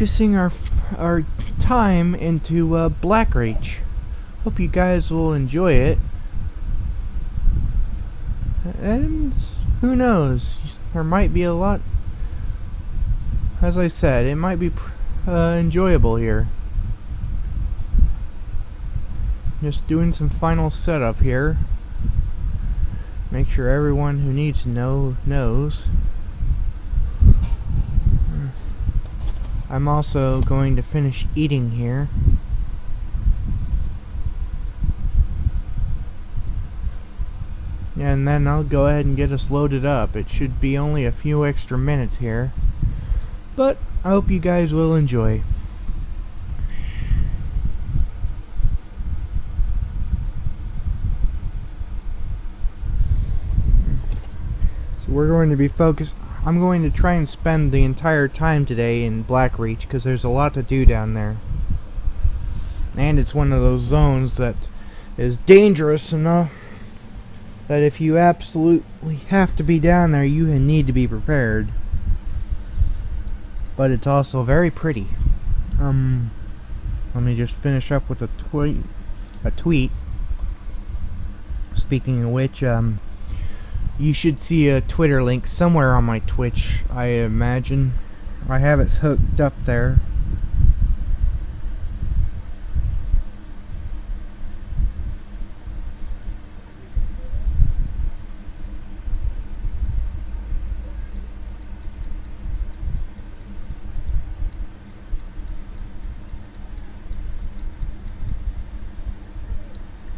focusing our time into Blackreach. Hope you guys will enjoy it. And who knows? There might be a lot. As I said, it might be enjoyable here. Just doing some final setup here. Make sure everyone who needs to know knows. I'm also going to finish eating here. And then I'll go ahead and get us loaded up. It should be only a few extra minutes here. But I hope you guys will enjoy. So we're going to be focused. I'm going to try and spend the entire time today in Blackreach because there's a lot to do down there. And it's one of those zones that is dangerous enough that if you absolutely have to be down there, you need to be prepared. But it's also very pretty. Let me just finish up with a tweet. Speaking of which, you should see a Twitter link somewhere on my Twitch, I imagine. I have it hooked up there.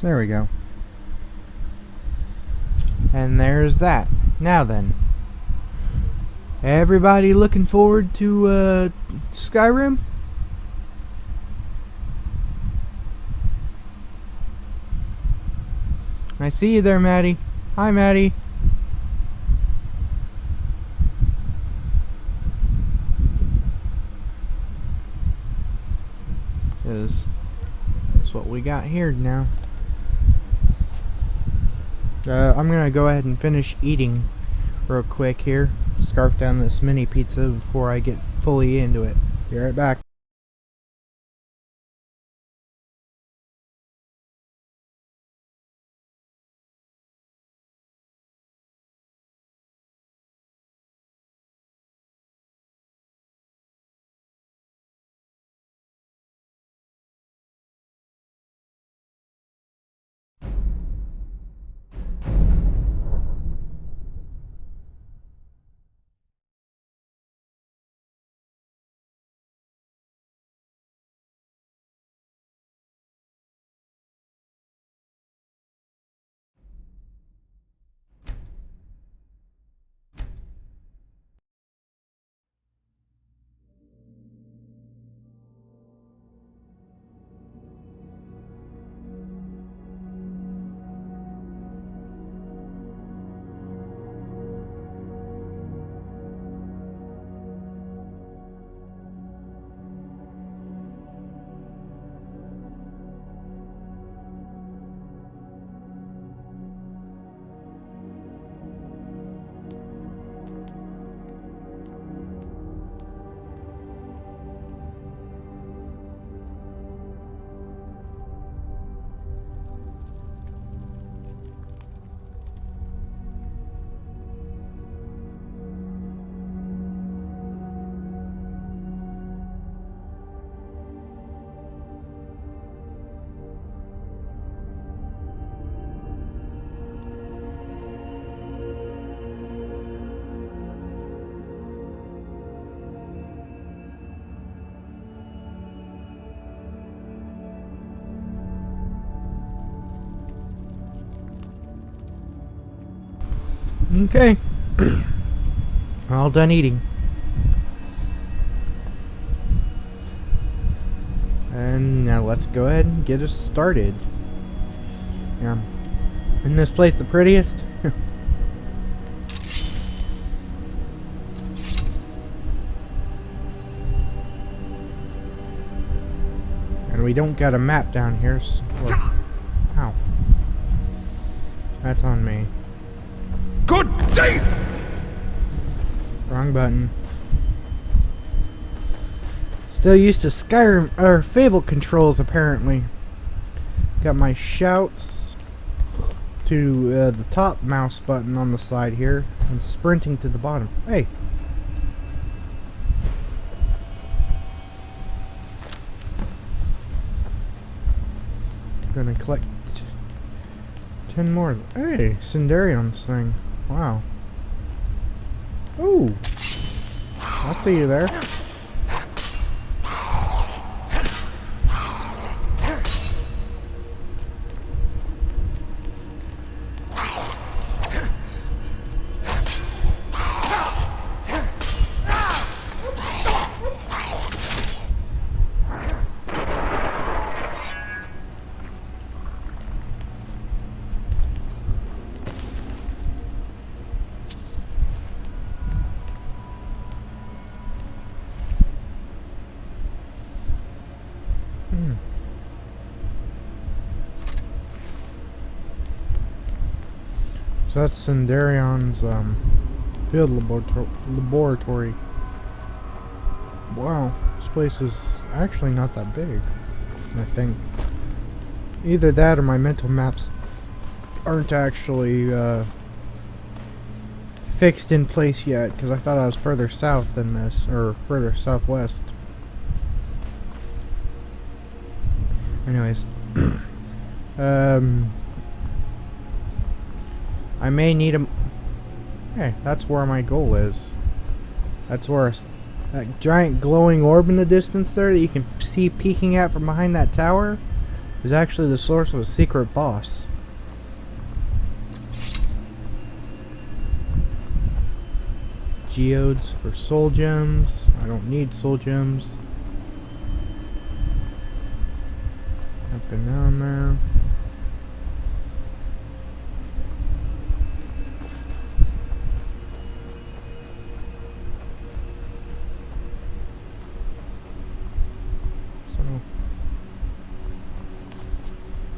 There we go. And there's that. Now then. Everybody looking forward to Skyrim? I see you there, Maddie. Hi, Maddie. That's what we got here now. I'm gonna go ahead and finish eating real quick here. Scarf down this mini pizza before I get fully into it. Be right back. Okay. All done eating. And now let's go ahead and get us started. Yeah. Isn't this place the prettiest? And we don't got a map down here. So, ow. That's on me. Good day! Wrong button. Still used to Skyrim or Fable controls apparently. Got my shouts to the top mouse button on the side here, and sprinting to the bottom. Hey. Gonna collect 10 more. Hey, Cinderion's thing. Wow. Ooh. I see you there. So that's Cinderion's field laboratory. Wow, this place is actually not that big, I think. Either that or my mental maps aren't actually fixed in place yet, because I thought I was further south than this, or further southwest. Anyways, I may need a... Hey, that's where my goal is. That's where that giant glowing orb in the distance there that you can see peeking at from behind that tower is actually the source of a secret boss. Geodes for soul gems. I don't need soul gems. Up and down there.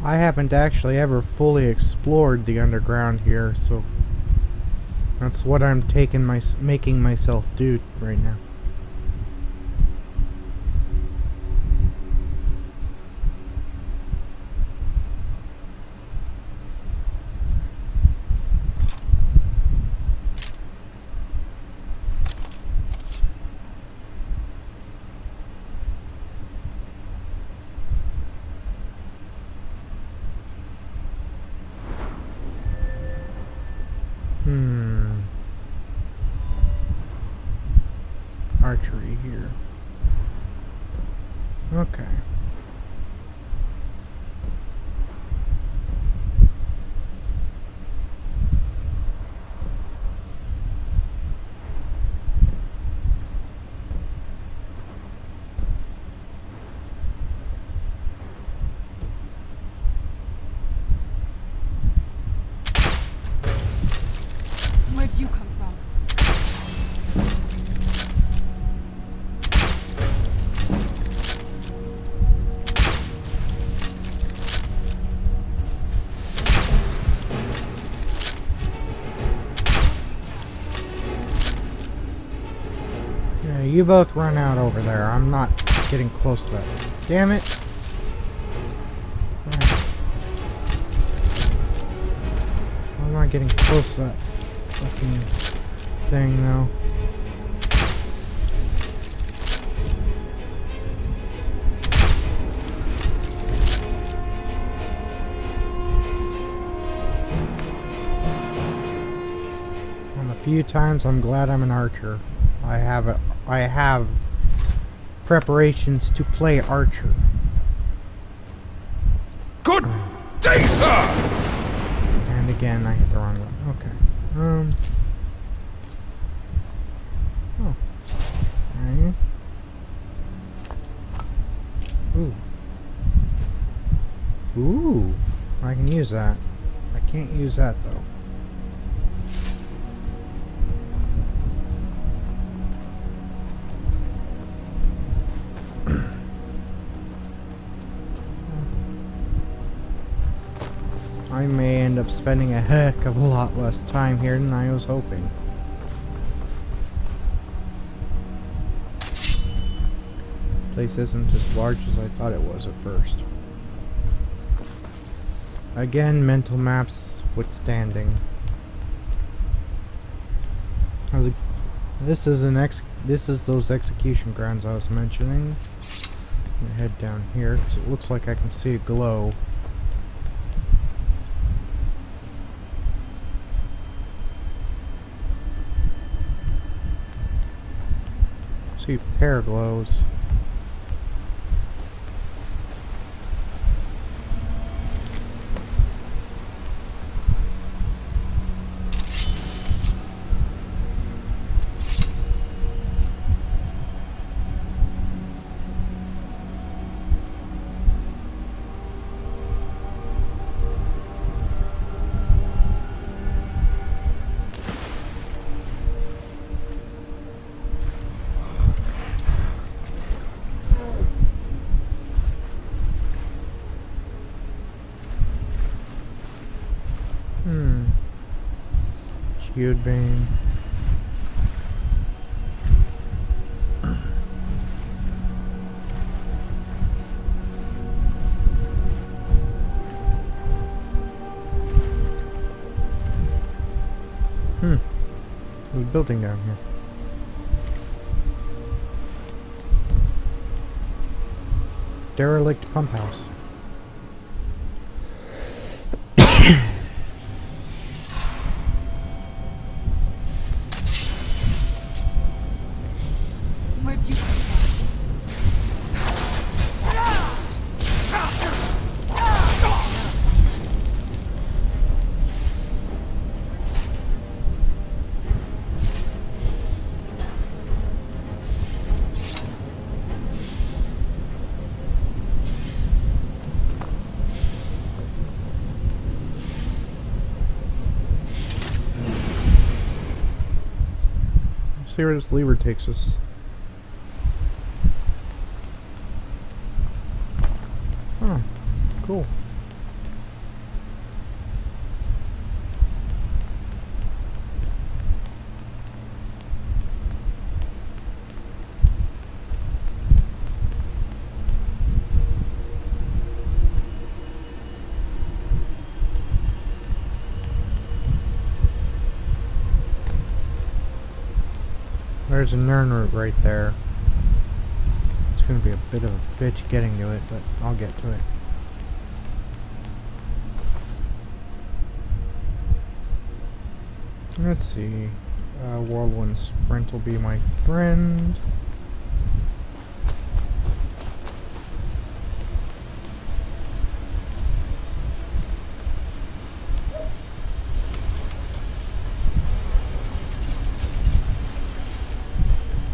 I haven't actually ever fully explored the underground here, so that's what I'm making myself do right now. Archery here. Okay. Where'd you come from? Yeah, you both run out over there. I'm not getting close to that. Damn it. I'm not getting close to that fucking thing though. On the few times I'm glad I'm an archer. I have preparations to play archer. Good day, sir! And again, I hit the wrong one. Okay. Oh. Right. Ooh. Ooh. I can use that. I can't use that though. I may end up spending a heck of a lot less time here than I was hoping. place isn't as large as I thought it was at first. Again, mental maps withstanding. This is those execution grounds I was mentioning. I'm gonna head down here because it looks like I can see a glow. See a pair of glows. Geodbane. There's a building down here. Derelict pump house. Where'd you come from? See where this lever takes us. Huh, cool. There's a Nern route right there. It's gonna be a bit of a bitch getting to it, but I'll get to it. Let's see. Whirlwind Sprint will be my friend.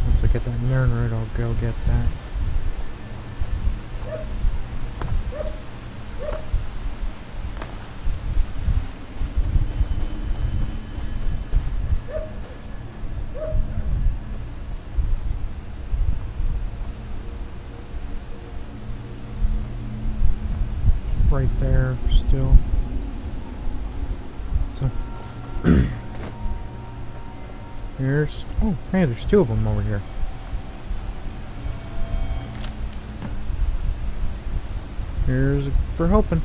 Once I get that Nern route, I'll go get that. Right there still. So here's, oh hey, there's two of them over here. Here's for helping.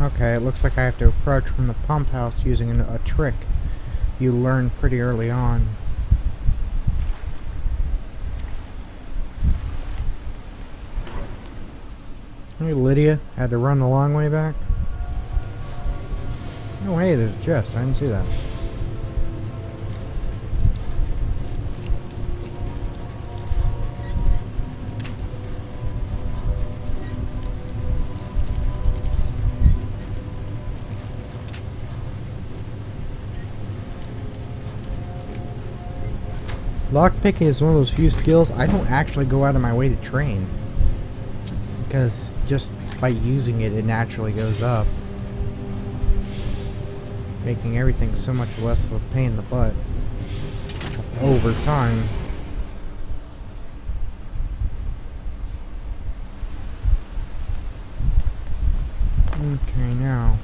Okay, it looks like I have to approach from the pump house using a trick you learn pretty early on. Hey Lydia, had to run the long way back? Oh, hey, there's a chest. I didn't see that. Lockpicking is one of those few skills I don't actually go out of my way to train. Because just by using it, it naturally goes up. Making everything so much less of a pain in the butt. Over time. Okay, now.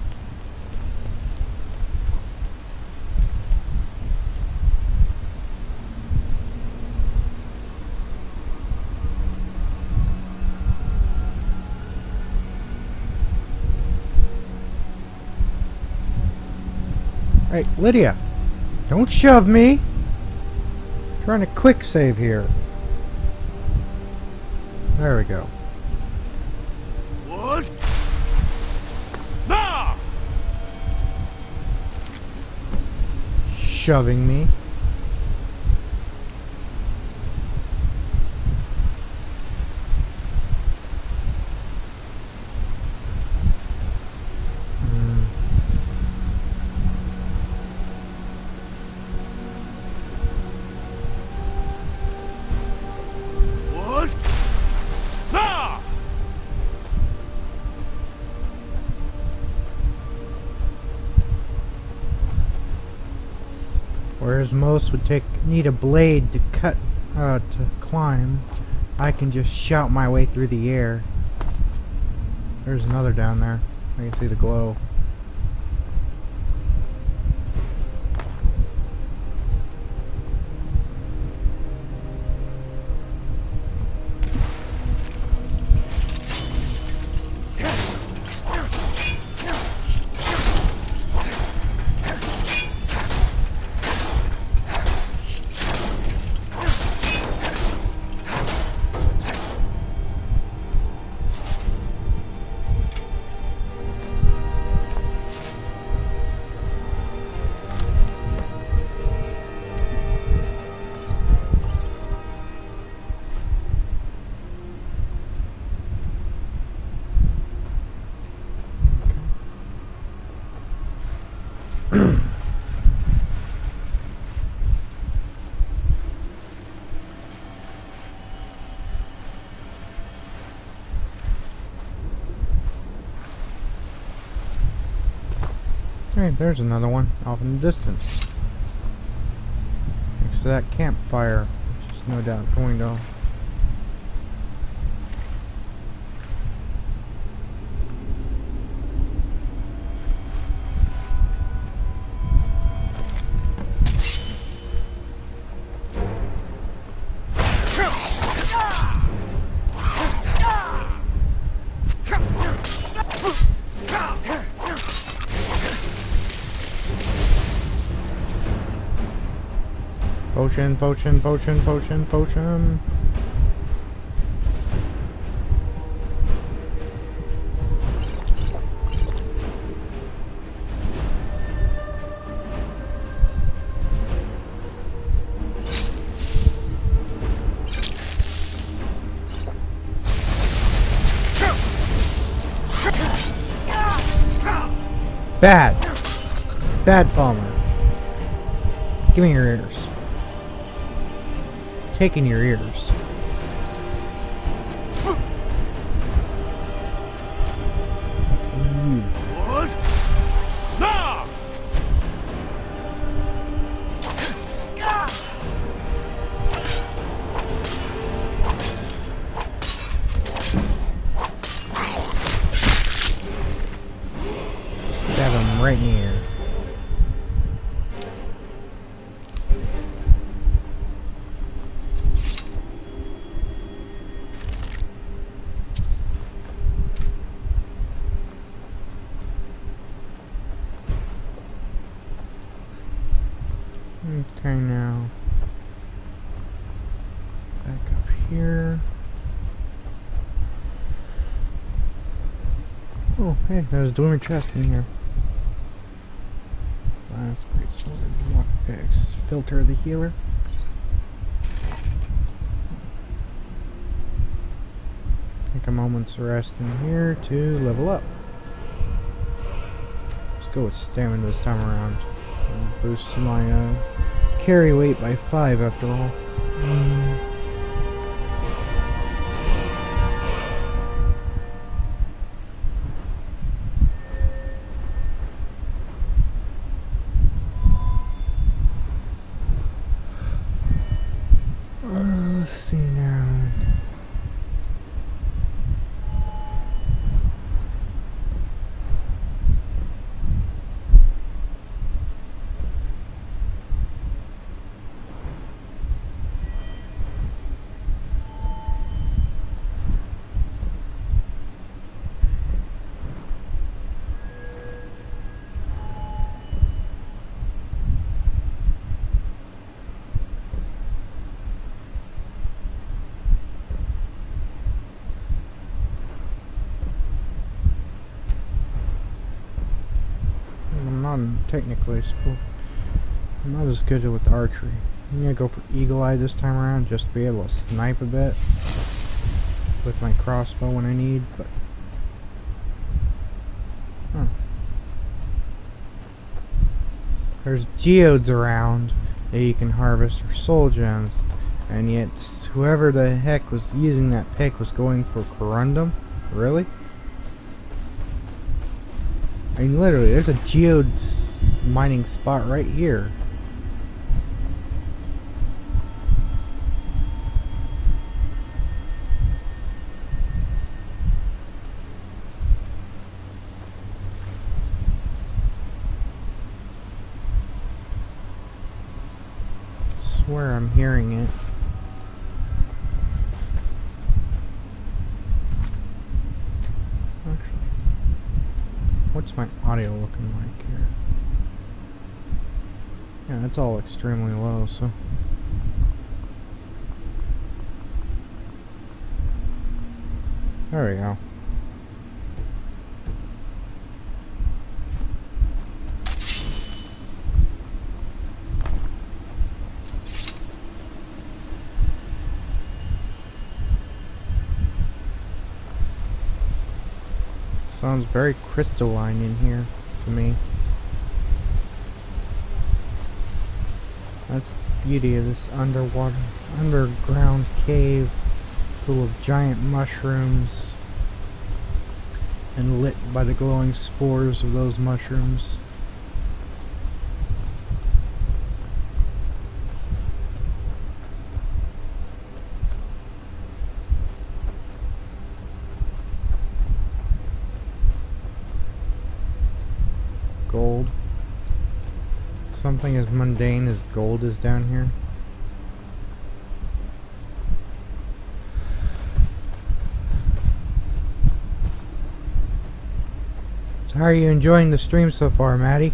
Hey, Lydia! Don't shove me! I'm trying to quick save here. There we go. What? Nah! Shoving me. What? Nah! Whereas most would need a blade to climb, I can just shout my way through the air. There's another down there. I can see the glow. Hey, there's another one off in the distance. Next to that campfire, which is no doubt going to. Potion, potion, potion, potion, potion. Bad. Bad Palmer. Give me your ears. Taking your ears. What? Nah! Stab him right in the ear. Okay, now back up here. Oh, hey, there's a dwemer chest in here. That's great. So we want to filter the healer. Take a moment's rest in here to level up. Let's go with stamina this time around. And boost my carry weight by 5 after all. Let's see now. Technically, I'm not as good with archery. I'm gonna go for eagle eye this time around just to be able to snipe a bit with my crossbow when I need, but there's geodes around that you can harvest for soul gems, and yet whoever the heck was using that pick was going for corundum. Really? I mean, literally, there's a geode mining spot right here. I swear I'm hearing it. What's my audio looking like here? Yeah, it's all extremely low, so... There we go. Sounds very crystalline in here to me. That's the beauty of this underground cave full of giant mushrooms and lit by the glowing spores of those mushrooms. Gold. Something as mundane as gold is down here. So how are you enjoying the stream so far, Maddie?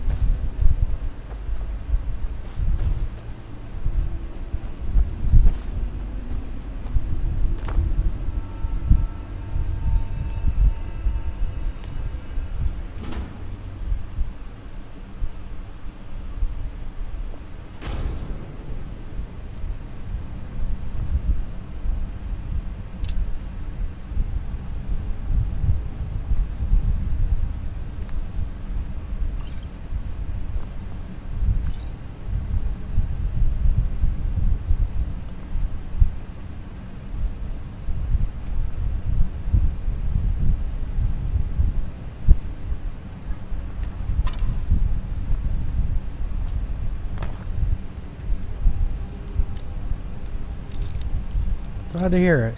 Glad to hear it.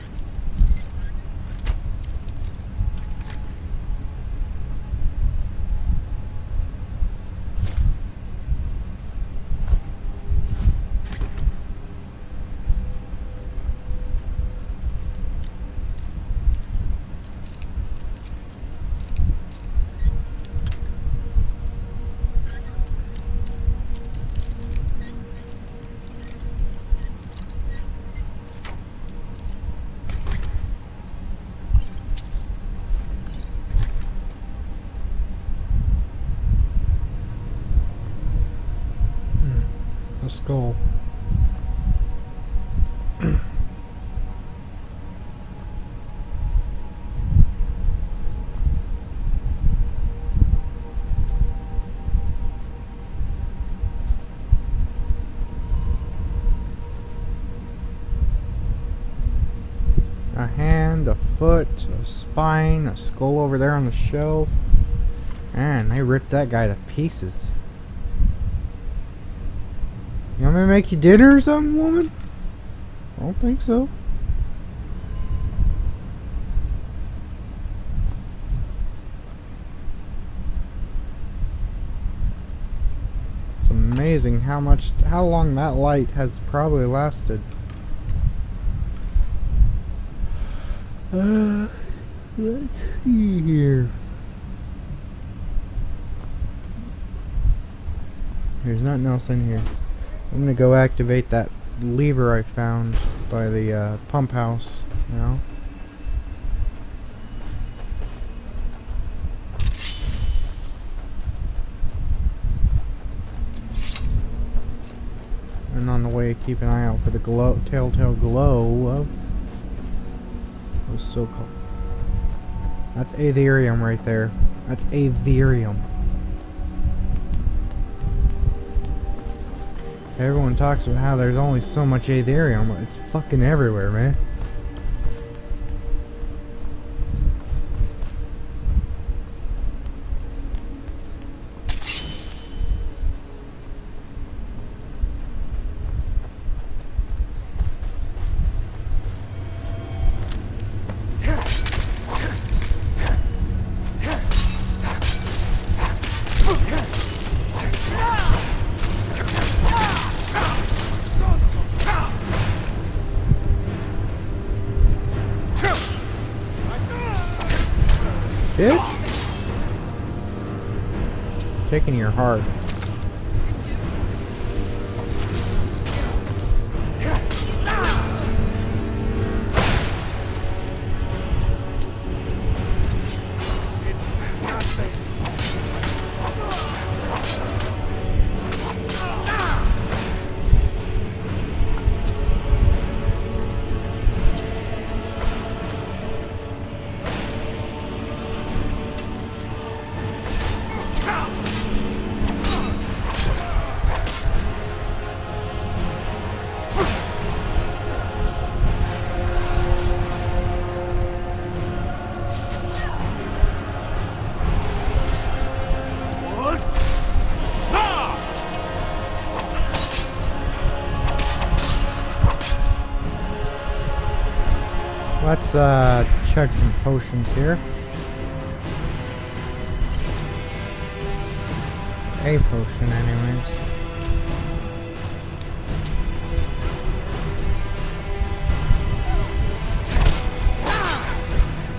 a skull. A hand, a foot, a spine, a skull over there on the shelf. Man, they ripped that guy to pieces. You want me to make you dinner or something, woman? I don't think so. It's amazing how long that light has probably lasted. Let's see here. There's nothing else in here. I'm gonna go activate that lever I found by the pump house now. And on the way, keep an eye out for the telltale glow of what's so called. That's aetherium right there. That's aetherium. Everyone talks about how there's only so much aetherium, but it's fucking everywhere, man. Bitch! Taking your heart. Let's chug some potions here. A potion anyways.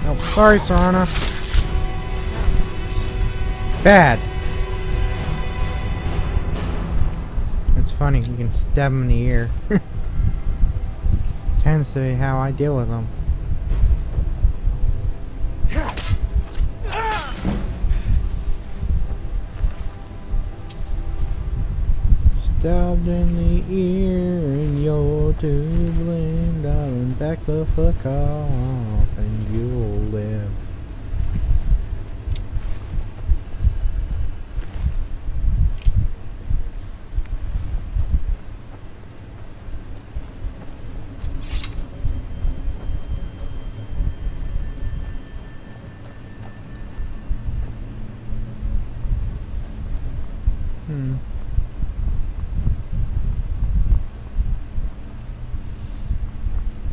Oh, sorry, Sarana. Bad. It's funny, you can stab him in the ear. Tends to be how I deal with them. Stabbed in the ear and you're to blame, darling, back the fuck off and you'll live.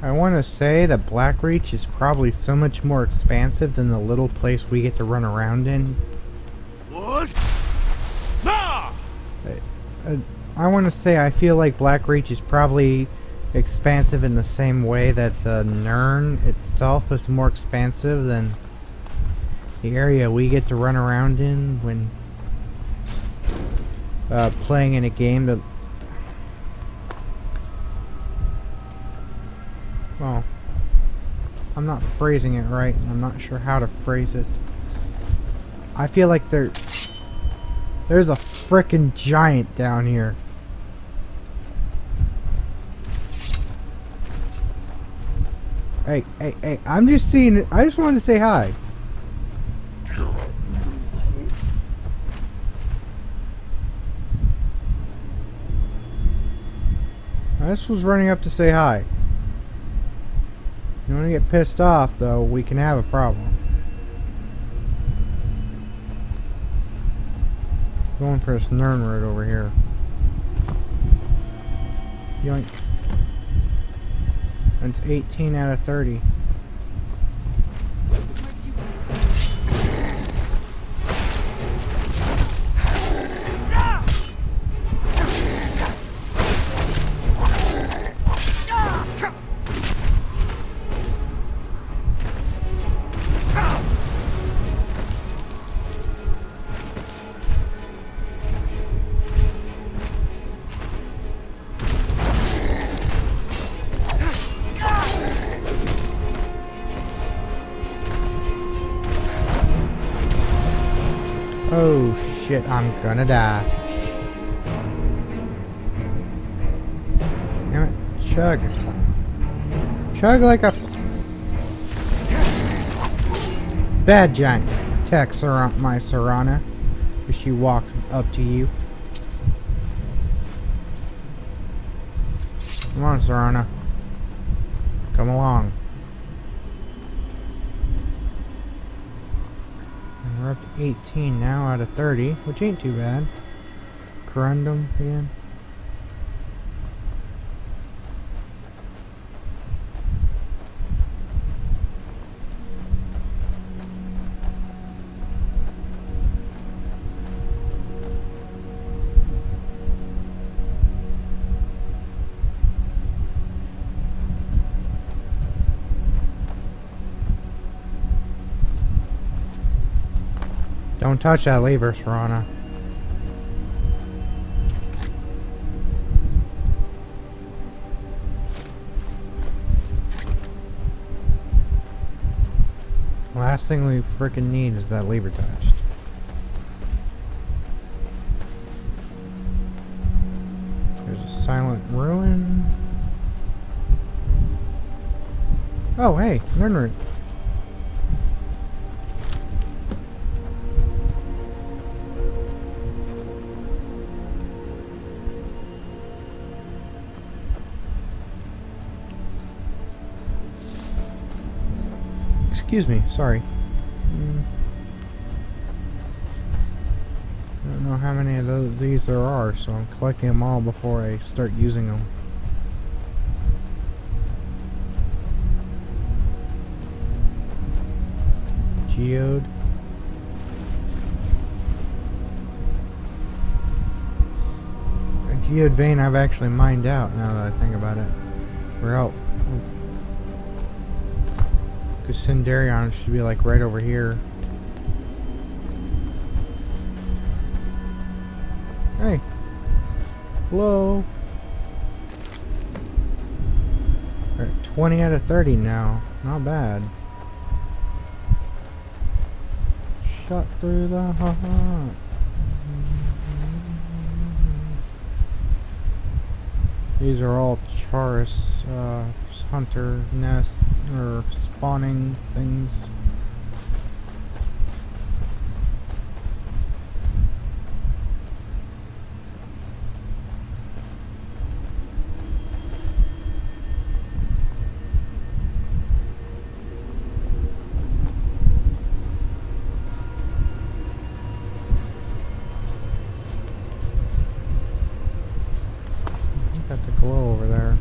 I want to say that Blackreach is probably so much more expansive than the little place we get to run around in. What? Nah! I want to say I feel like Blackreach is probably expansive in the same way that Nirn itself is more expansive than the area we get to run around in when playing in a game that... Well, I'm not phrasing it right, and I'm not sure how to phrase it. I feel like there's a frickin' giant down here. Hey, I'm just seeing it. I just wanted to say hi. I just was running up to say hi. You want to get pissed off, though, we can have a problem. Going for this Nernroot over here. Yoink. That's 18 out of 30. Where'd you come Oh shit, I'm gonna die. Damn it, chug. Chug like a bad giant. Attack my Serana as she walked up to you. Come on, Serana. Come along. We're up to 18 now out of 30, which ain't too bad. Corundum again. Don't touch that lever, Serana. Last thing we frickin' need is that lever touched. There's a silent ruin. Oh, hey, Nernroot. Excuse me, sorry. I don't know how many of these there are, so I'm collecting them all before I start using them. Geode. A geode vein I've actually mined out now that I think about it. We're out. Because Cindarion should be like right over here. Hey. Hello. We're at 20 out of 30 now. Not bad. Shot through the heart. These are all Charis hunter nest or spawning things. Got the glow over there.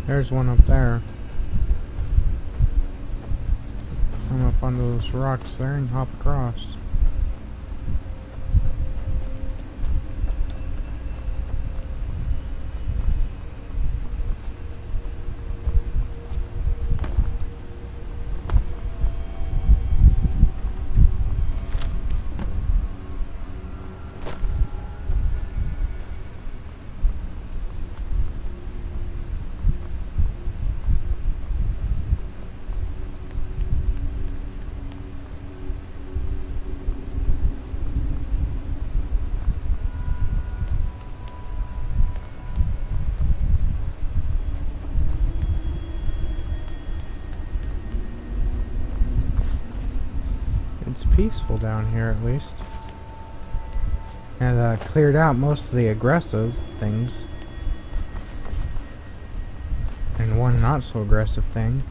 There's one up there. I'm up on those rocks there and hop across. It's peaceful down here at least. And cleared out most of the aggressive things. And one not so aggressive thing.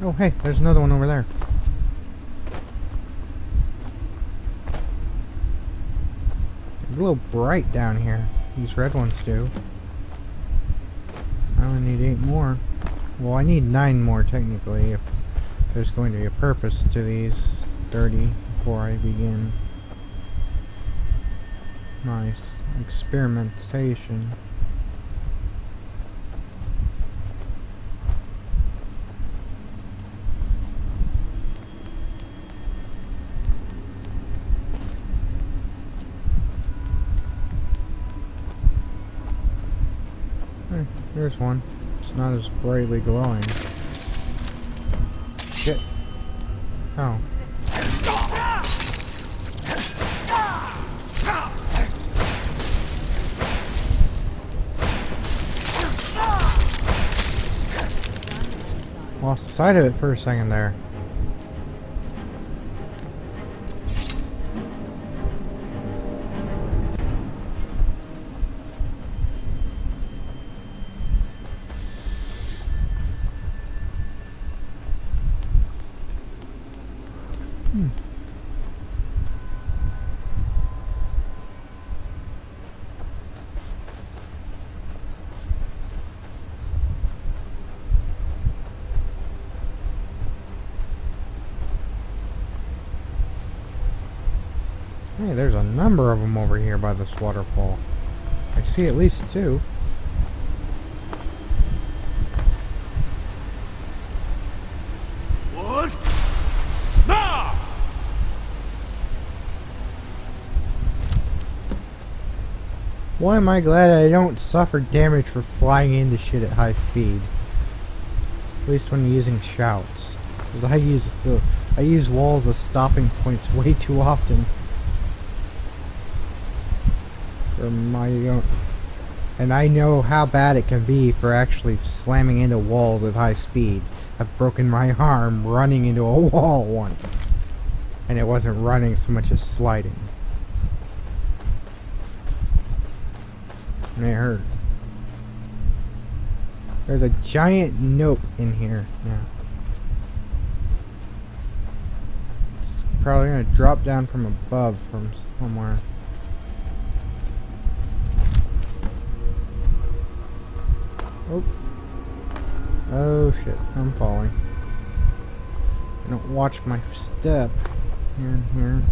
Oh hey, there's another one over there. It's a little bright down here. These red ones do. I only need 8 more. Well, I need 9 more technically if there's going to be a purpose to these 30 before I begin. Nice. Experimentation. There's one. It's not as brightly glowing. Shit. Oh. Lost sight of it for a second there. Hey, there's a number of them over here by this waterfall. I see at least 2. What? Nah! Why am I glad I don't suffer damage for flying into shit at high speed? At least when using shouts. Because I use walls as stopping points way too often. For my own, and I know how bad it can be for actually slamming into walls at high speed. I've broken my arm running into a wall once. And it wasn't running so much as sliding. And it hurt. There's a giant note in here. Yeah. It's probably gonna drop down from above from somewhere. Oh. Oh shit, I'm falling. I don't watch my step. Here.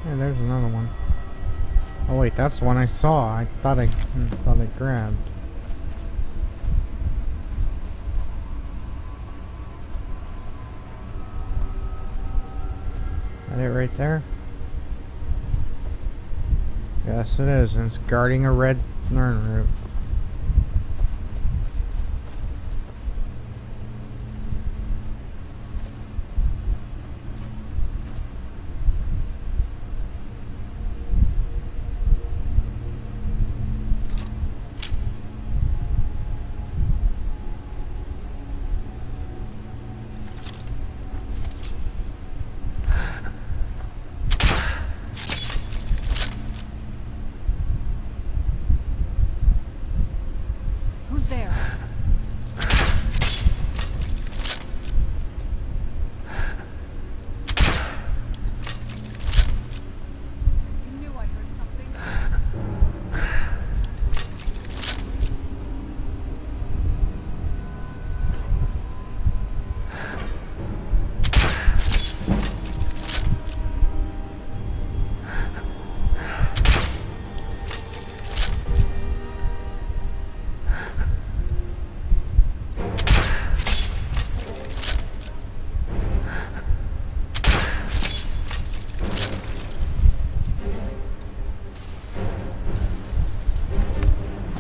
Yeah, there's another one. Oh wait, that's the one I saw. I thought I grabbed. Is it right there? Yes, it is, and it's guarding a red learn route.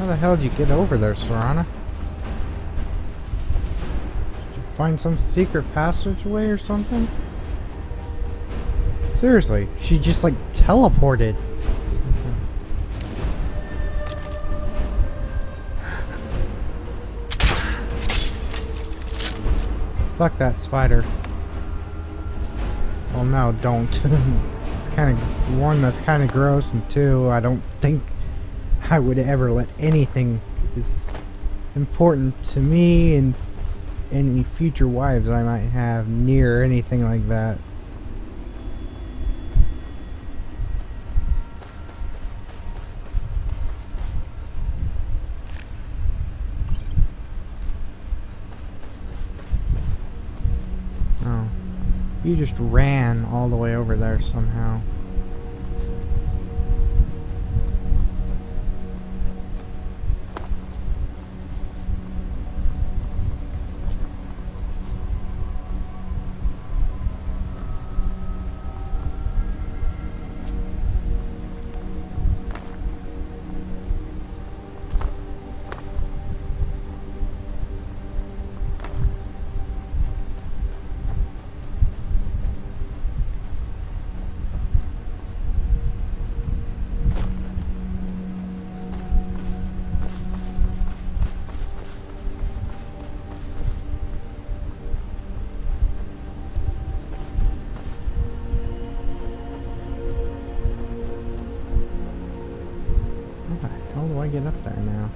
How the hell did you get over there, Serana? Did you find some secret passageway or something? Seriously, she just like teleported. Fuck that spider. Well, no, don't. It's kind of, one, that's kind of gross, and two, I don't think I would ever let anything that's important to me and any future wives I might have near anything like that. Oh. You just ran all the way over there somehow. How do I get up there now?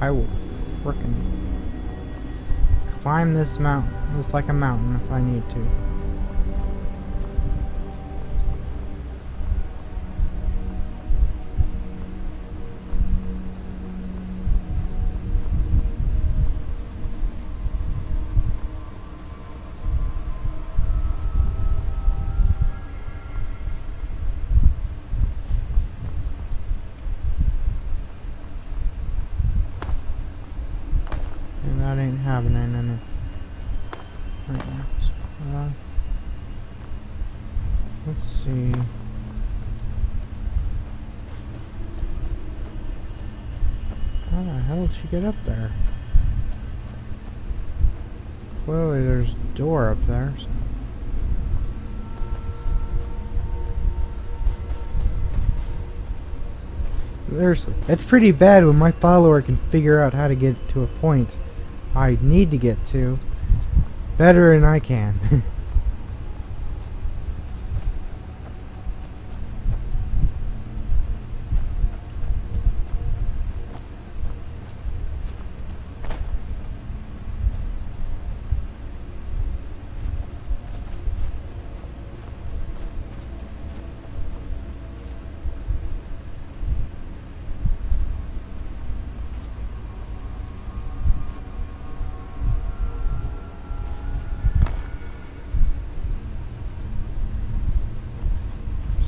I will frickin' climb this mountain. It's like a mountain if I need to. And that ain't happening in it. Right now. So, let's see. How the hell did she get up there? Clearly there's a door up there. So. It's pretty bad when my follower can figure out how to get to a point I need to get to better than I can.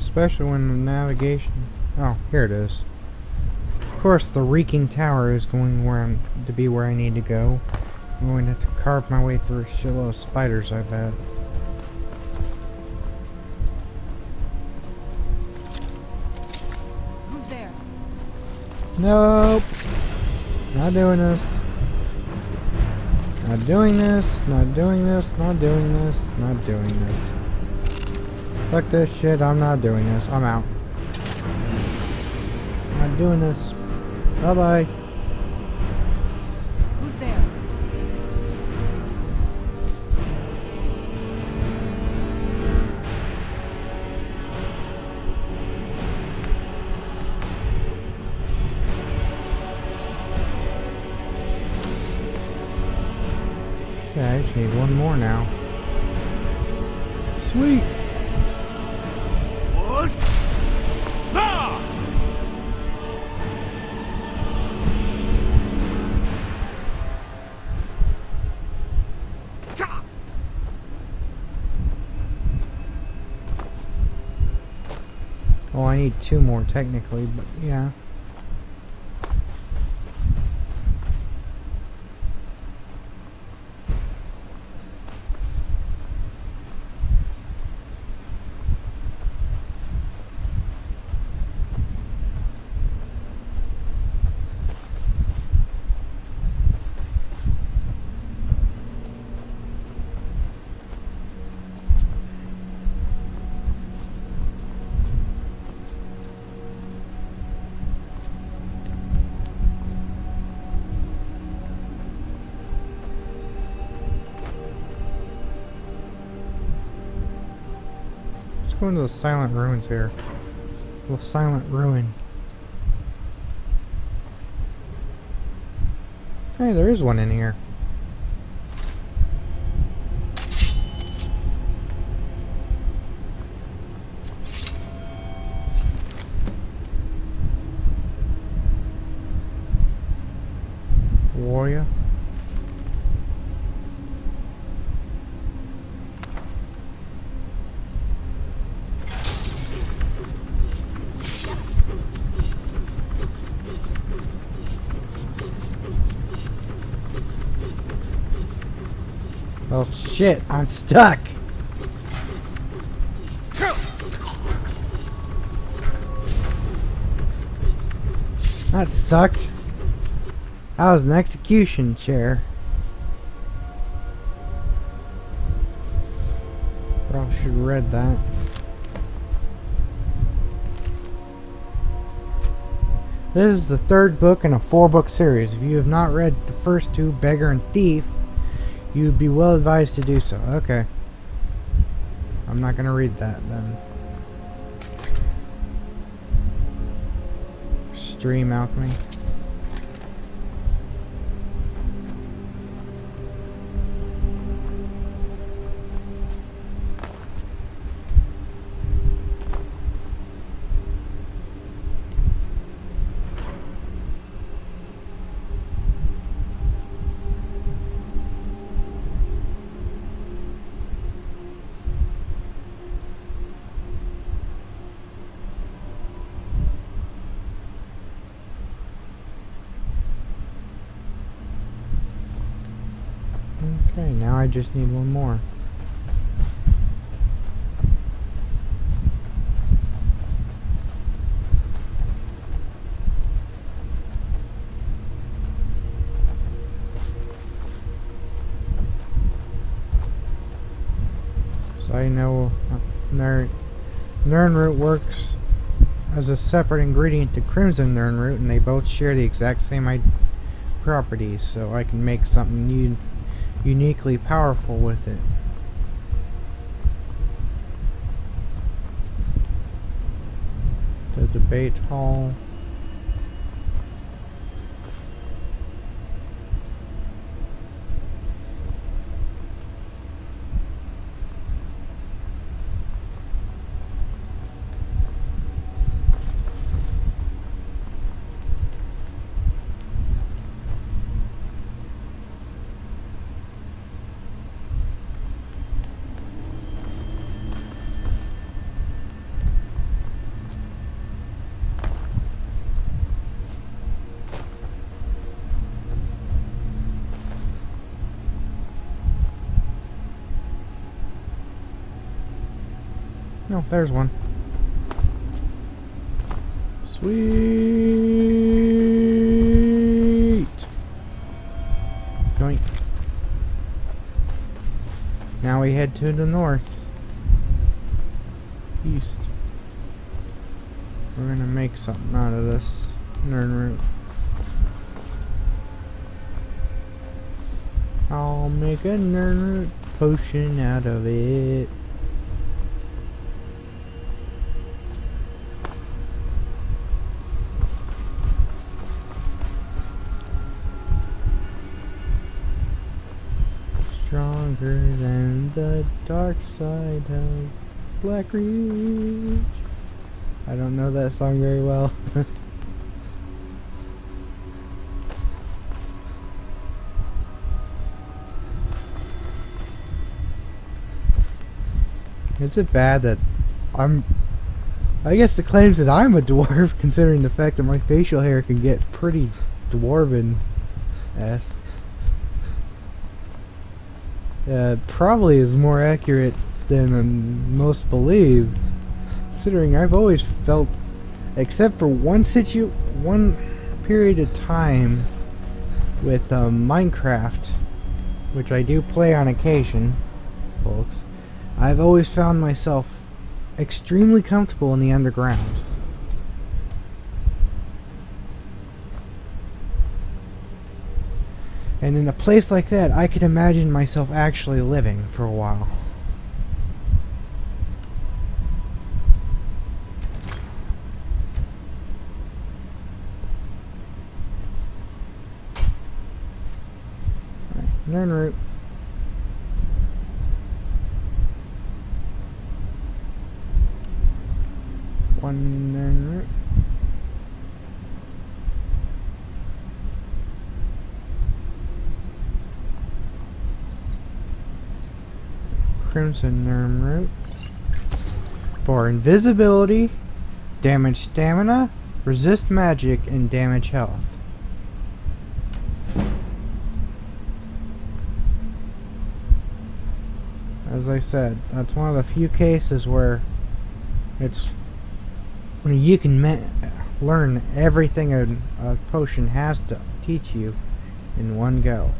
Especially when the navigation... Oh, here it is. Of course, the reeking tower is going to be where I need to go. I'm going to have to carve my way through a shitload of spiders, I bet. Who's there? Nope. Not doing this. Not doing this. Not doing this. Not doing this. Not doing this. Fuck this shit, I'm not doing this. I'm out. I'm not doing this. Bye-bye. Who's there? Okay, I just need one more now. Sweet. Ah! need 2 more technically, but yeah. Go into the silent ruins here. The silent ruin. Hey, there is one in here. Warrior. Oh shit, I'm stuck! That sucked. That was an execution chair. Probably should have read that. This is the 3rd book in a 4-book series. If you have not read the first 2, Beggar and Thief, you would be well advised to do so. Okay. I'm not gonna read that then. Stream alchemy. Okay, now I just need 1 more. So I know Nern root works as a separate ingredient to Crimson Nern root, and they both share the exact same properties, so I can make something uniquely powerful with it. The debate hall. No, there's one. Sweet. Joint. Now we head to the north. East. We're gonna make something out of this Nern root. I'll make a Nern root potion out of it. Stronger than the dark side of Black Ridge. I don't know that song very well. Is it bad that I'm I guess the claims that I'm a dwarf, considering the fact that my facial hair can get pretty dwarven-esque. Probably is more accurate than most believe, considering I've always felt, except for one period of time with Minecraft, which I do play on occasion, folks, I've always found myself extremely comfortable in the underground. And in a place like that, I could imagine myself actually living for a while. Nern root. One nern root. Crimson nern root. For invisibility, damage stamina, resist magic, and damage health. As I said, that's one of the few cases where you can learn everything a potion has to teach you in one go.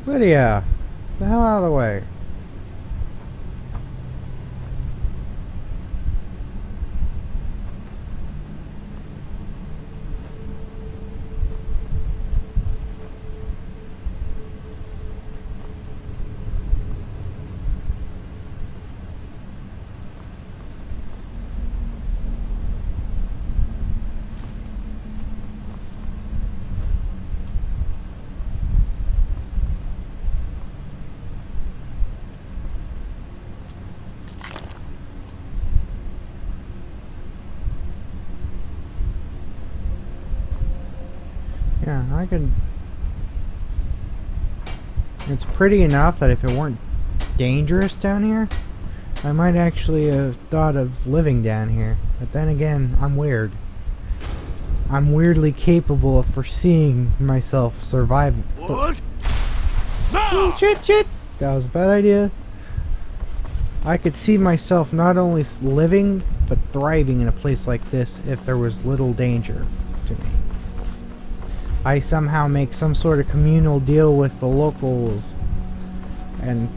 Lydia, get the hell out of the way. Yeah, I could... It's pretty enough that if it weren't dangerous down here, I might actually have thought of living down here. But then again, I'm weird. I'm weirdly capable of foreseeing myself surviving. What? Oh, shit! That was a bad idea. I could see myself not only living, but thriving in a place like this if there was little danger to me. I somehow make some sort of communal deal with the locals and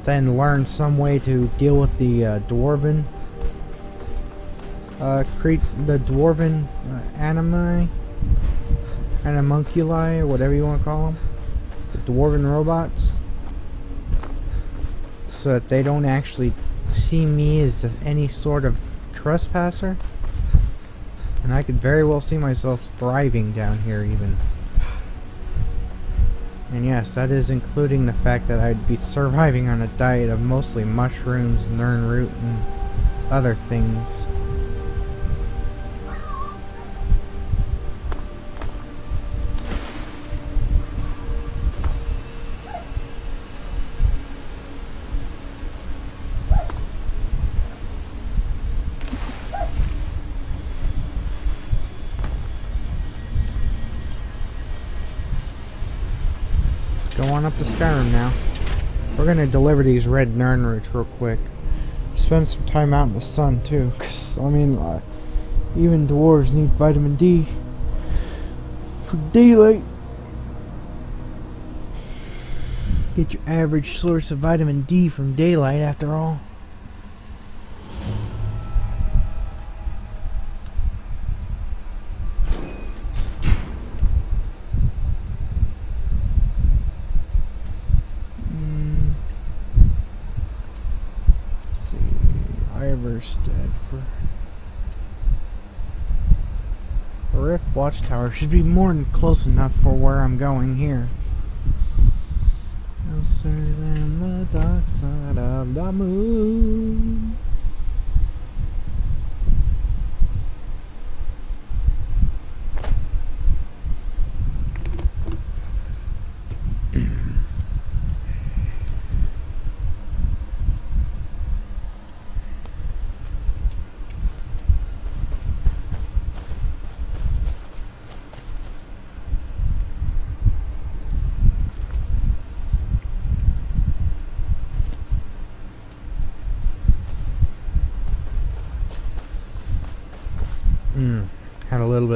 then learn some way to deal with the dwarven animunculi, or whatever you want to call them, the dwarven robots, so that they don't actually see me as any sort of trespasser. And I could very well see myself thriving down here even. And yes, that is including the fact that I'd be surviving on a diet of mostly mushrooms, nern root, and other things. Go on up to Skyrim now. We're gonna deliver these red nern roots real quick. Spend some time out in the sun too, cause I mean, even dwarves need vitamin D for daylight. Get your average source of vitamin D from daylight, after all. For the Rift Watchtower should be more than close enough for where I'm going here. Closer than the dark side of the moon.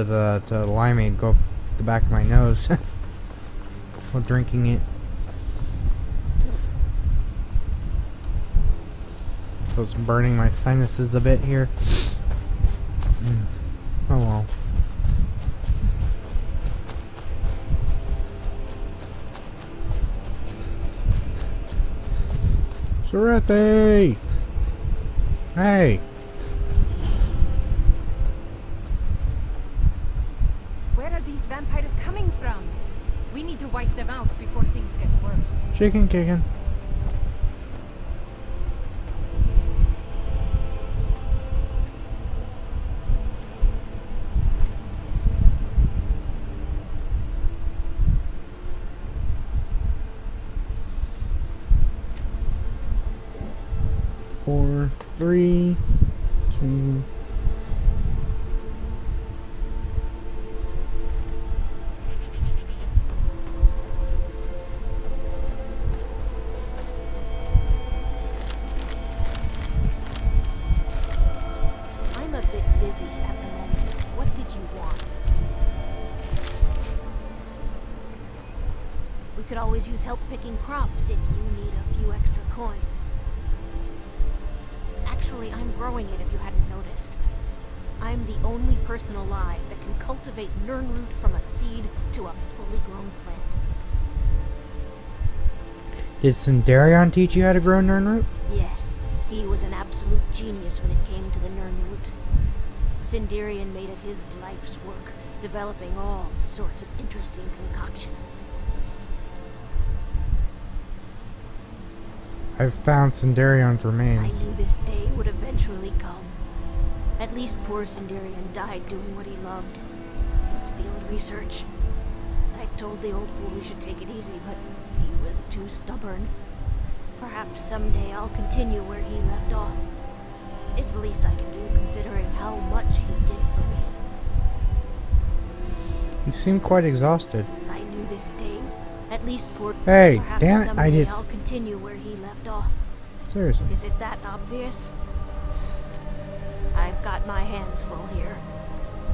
of the limeade go up the back of my nose while drinking it. So it's burning my sinuses a bit here. Oh well. Sorete! Hey! Where are these vampires coming from? We need to wipe them out before things get worse. Chicken kicking. Four, three, two. I'm a bit busy at the moment. What did you want? We could always use help picking crops if you need a few extra coins. Actually, I'm growing it if you hadn't noticed. I'm the only person alive that can cultivate nirnroot from a seed to a fully grown plant. Did Sindarion teach you how to grow nirnroot? Yes, he was an absolute genius when it came to the nirnroot. Sindarion made it his life's work, developing all sorts of interesting concoctions. I've found Sindarion's I remains. knew this day would eventually come. At least poor Sindarion died doing what he loved. His field research. I told the old fool we should take it easy, but he was too stubborn. Perhaps someday I'll continue where he left off. It's the least I can do considering how much he did for me. You seem quite exhausted. I knew this day. At least poor... Hey, Perhaps damn it, I someday just... I'll continue where he left off. Seriously. Is it that obvious? I've got my hands full here.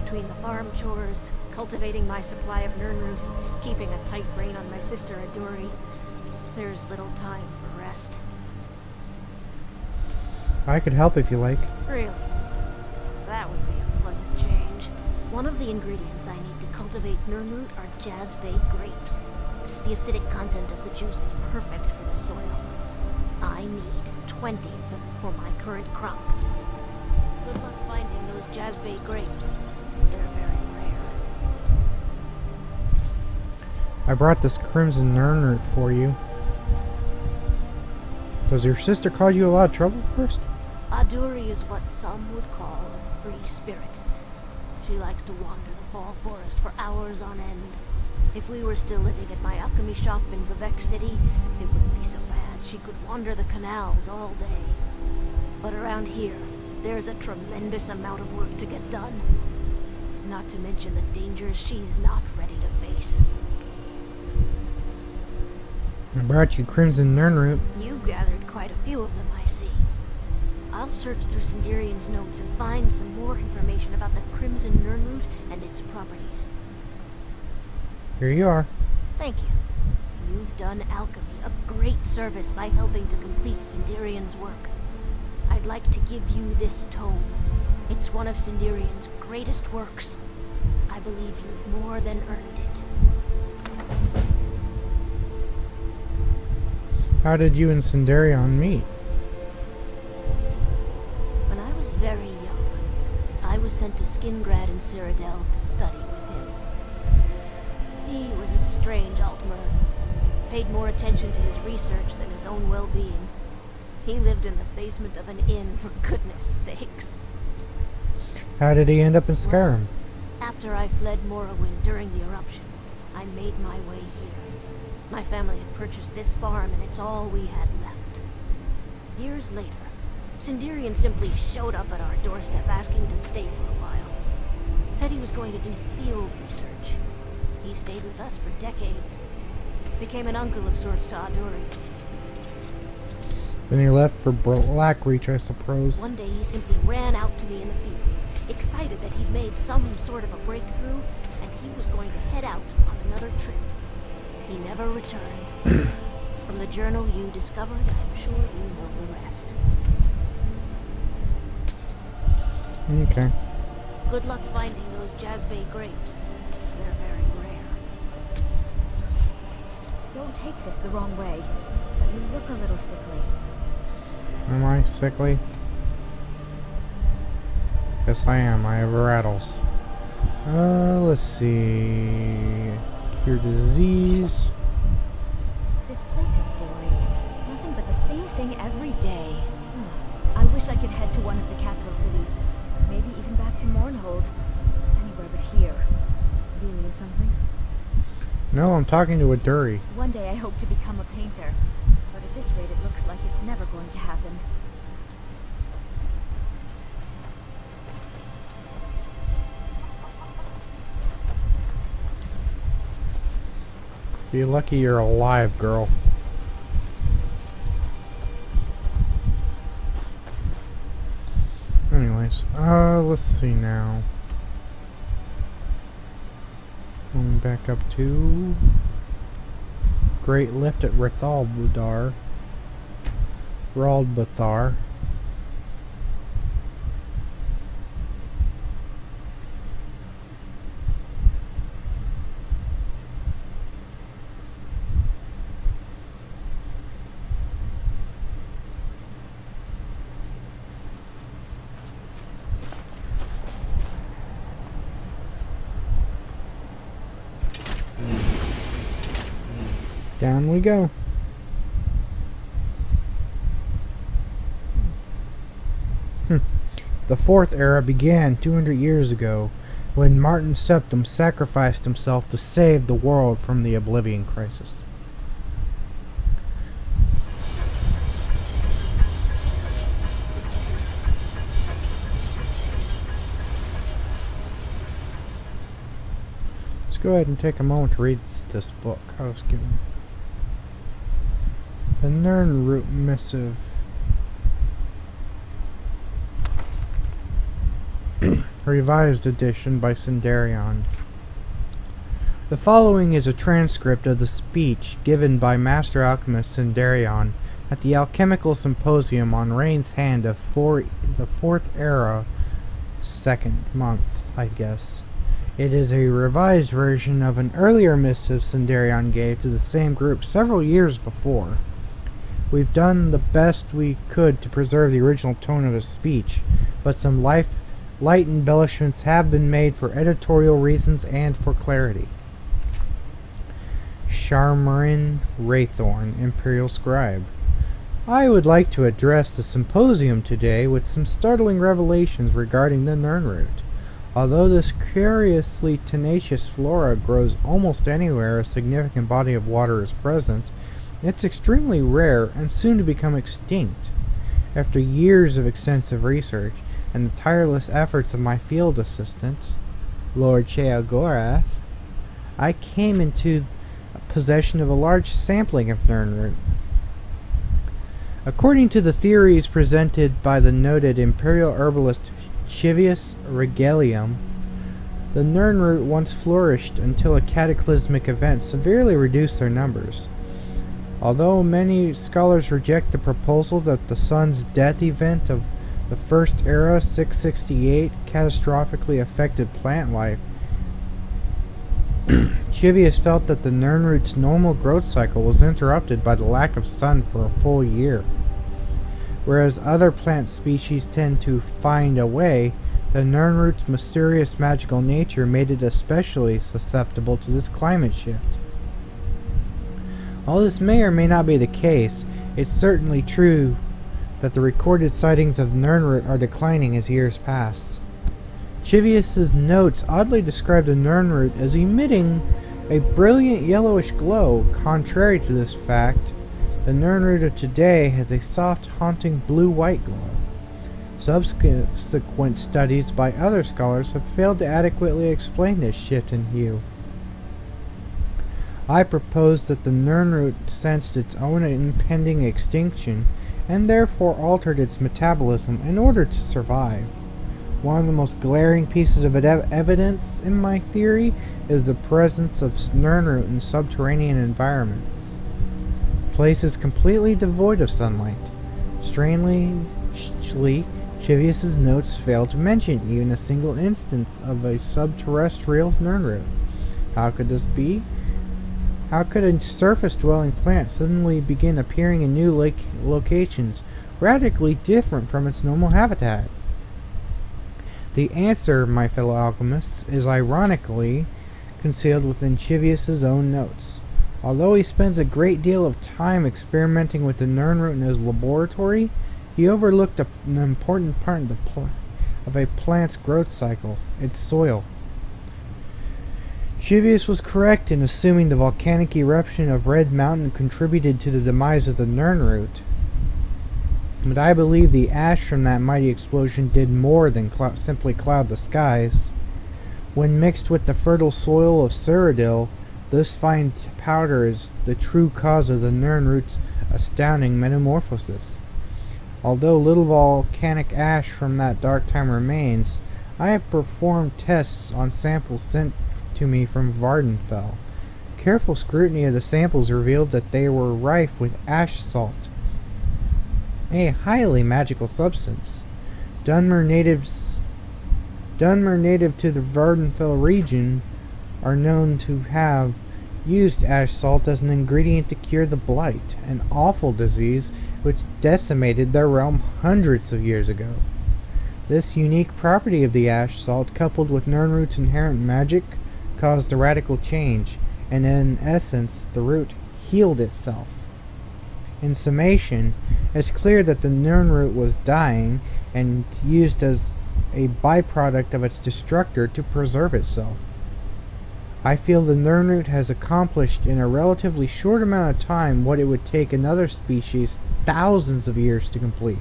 Between the farm chores, cultivating my supply of nirnroot, keeping a tight rein on my sister Adori, there's little time for rest. I could help if you like. Really? That would be a pleasant change. One of the ingredients I need to cultivate nirnroot are jazzbay grapes. The acidic content of the juice is perfect for the soil. I need 20 of them for my current crop. Good luck finding those jazzbay grapes. They're very rare. I brought this crimson nirnroot for you. Does your sister cause you a lot of trouble first? Aduri is what some would call a free spirit. She likes to wander the fall forest for hours on end. If we were still living at my alchemy shop in Vivek City, it wouldn't be so bad. She could wander the canals all day. But around here, there's a tremendous amount of work to get done. Not to mention the dangers she's not ready to face. I brought you crimson nirnroot. You gathered quite a few of them, I see. I'll search through Sindarion's notes and find some more information about the crimson nirnroot and its properties. Here you are. Thank you. You've done alchemy a great service by helping to complete Sindarion's work. I'd like to give you this tome. It's one of Sindarion's greatest works. I believe you've more than earned it. How did you and Sindarion meet? When I was very young, I was sent to Skingrad in Cyrodiil to study with him. He was a strange Altmer, paid more attention to his research than his own well-being. He lived in the basement of an inn, for goodness sakes. How did he end up in Skyrim? After I fled Morrowind during the eruption, I made my way here. My family had purchased this farm, and it's all we had left. Years later, Sindarion simply showed up at our doorstep asking to stay for a while. Said he was going to do field research. He stayed with us for decades. Became an uncle of sorts to Adori. Then he left for Blackreach, I suppose. One day he simply ran out to me in the field, excited that he'd made some sort of a breakthrough, and he was going to head out on another trip. He never returned. From the journal you discovered, I'm sure you know the rest. Okay. Good luck finding those Jazbay grapes. They're very rare. Don't take this the wrong way, but you look a little sickly. Am I sickly? Yes, I am. I have rattles. Let's see. Cure disease. This place is boring. Nothing but the same thing every day. I wish I could head to one of the capital cities. Maybe even back to Mournhold. Anywhere but here. Do you need something? No, I'm talking to a Dury. One day I hope to become a painter. But at this rate it looks like it's never going to happen. Be lucky you're alive, girl. Anyways, let's see now. Going back up to Great Lift at Raldbathar. Down we go. The Fourth Era began 200 years ago, when Martin Septim sacrificed himself to save the world from the Oblivion Crisis. Let's go ahead and take a moment to read this book I was given. The Nirnroot Missive. Revised edition by Sindarion. The following is a transcript of the speech given by Master Alchemist Sindarion at the Alchemical Symposium on Rain's Hand of the Fourth Era, second month, I guess. It is a revised version of an earlier missive Sindarion gave to the same group several years before. We've done the best we could to preserve the original tone of his speech, but some light embellishments have been made for editorial reasons and for clarity. Sharmarin Raythorn, Imperial Scribe. I would like to address the symposium today with some startling revelations regarding the Nirnroot. Although this curiously tenacious flora grows almost anywhere a significant body of water is present, it's extremely rare and soon to become extinct. After years of extensive research and the tireless efforts of my field assistant, Lord Sheogorath, I came into possession of a large sampling of Nirnroot. According to the theories presented by the noted imperial herbalist Chivius Regalium, the Nirnroot once flourished until a cataclysmic event severely reduced their numbers. Although many scholars reject the proposal that the sun's death event of the First Era 668 catastrophically affected plant life, Chivius felt that the Nirnroot's normal growth cycle was interrupted by the lack of sun for a full year. Whereas other plant species tend to find a way, the Nirnroot's mysterious magical nature made it especially susceptible to this climate shift. While this may or may not be the case, it's certainly true that the recorded sightings of Nirnroot are declining as years pass. Chivius's notes oddly describe the Nirnroot as emitting a brilliant yellowish glow. Contrary to this fact, the Nirnroot of today has a soft, haunting blue-white glow. Subsequent studies by other scholars have failed to adequately explain this shift in hue. I propose that the Nirnroot sensed its own impending extinction and therefore altered its metabolism in order to survive. One of the most glaring pieces of evidence in my theory is the presence of Nernroot in subterranean environments. Places completely devoid of sunlight. Strangely, Chivius's notes fail to mention even a single instance of a subterrestrial Nernroot. How could this be? How could a surface-dwelling plant suddenly begin appearing in new locations, radically different from its normal habitat? The answer, my fellow alchemists, is ironically concealed within Chivius's own notes. Although he spends a great deal of time experimenting with the Nernroot in his laboratory, he overlooked an important part of a plant's growth cycle, its soil. Chivius was correct in assuming the volcanic eruption of Red Mountain contributed to the demise of the Nernroot. But I believe the ash from that mighty explosion did more than simply cloud the skies. When mixed with the fertile soil of Cyrodiil, this fine powder is the true cause of the Nernroot's astounding metamorphosis. Although little volcanic ash from that dark time remains, I have performed tests on samples sent to me from Vardenfell. Careful scrutiny of the samples revealed that they were rife with ash salt, a highly magical substance. Dunmer native to the Vardenfell region are known to have used ash salt as an ingredient to cure the blight, an awful disease which decimated their realm hundreds of years ago. This unique property of the ash salt, coupled with Nernroot's inherent magic, caused a radical change, and in essence, the root healed itself. In summation, it's clear that the Nernroot was dying and used as a byproduct of its destructor to preserve itself. I feel the Nernroot has accomplished in a relatively short amount of time what it would take another species thousands of years to complete.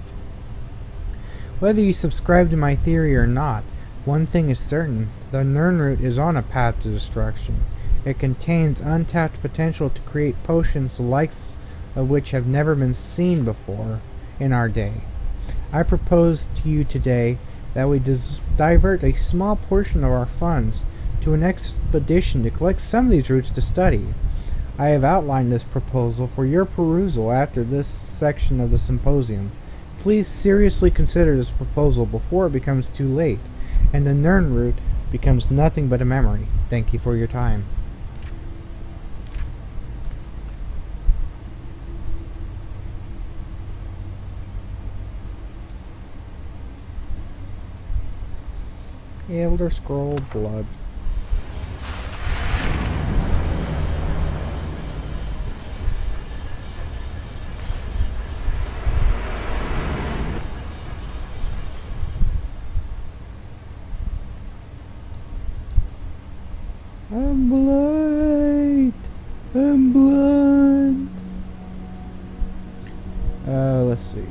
Whether you subscribe to my theory or not, one thing is certain: the Nernroot is on a path to destruction. It contains untapped potential to create potions the likes of which have never been seen before in our day. I propose to you today that we divert a small portion of our funds to an expedition to collect some of these roots to study. I have outlined this proposal for your perusal after this section of the symposium. Please seriously consider this proposal before it becomes too late, and the Nernroot becomes nothing but a memory. Thank you for your time. Elder Scroll Blood. I'm blind. I'm blind. Let's see.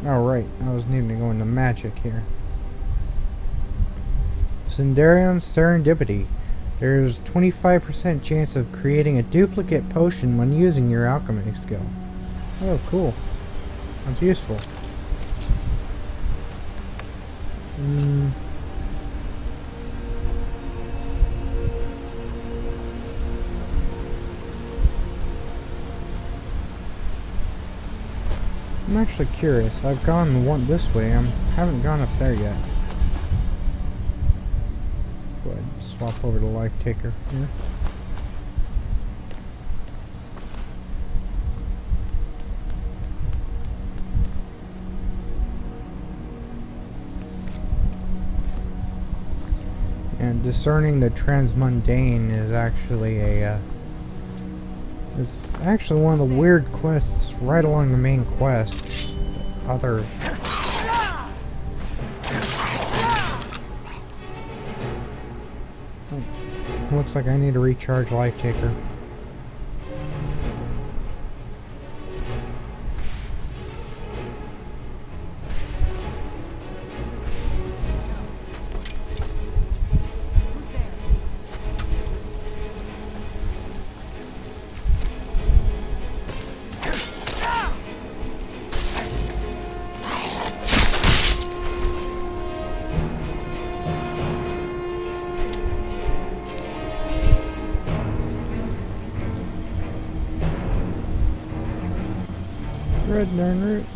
Alright, I was needing to go into magic here. Sendarium Serendipity. There's 25% chance of creating a duplicate potion when using your alchemy skill. Oh, cool. That's useful. I'm actually curious. I've gone this way. I haven't gone up there yet. Go ahead and swap over to Life Taker here. And discerning the transmundane is actually it's actually one of the weird quests right along the main quest. Other looks like I need to recharge Life Taker. red darn root.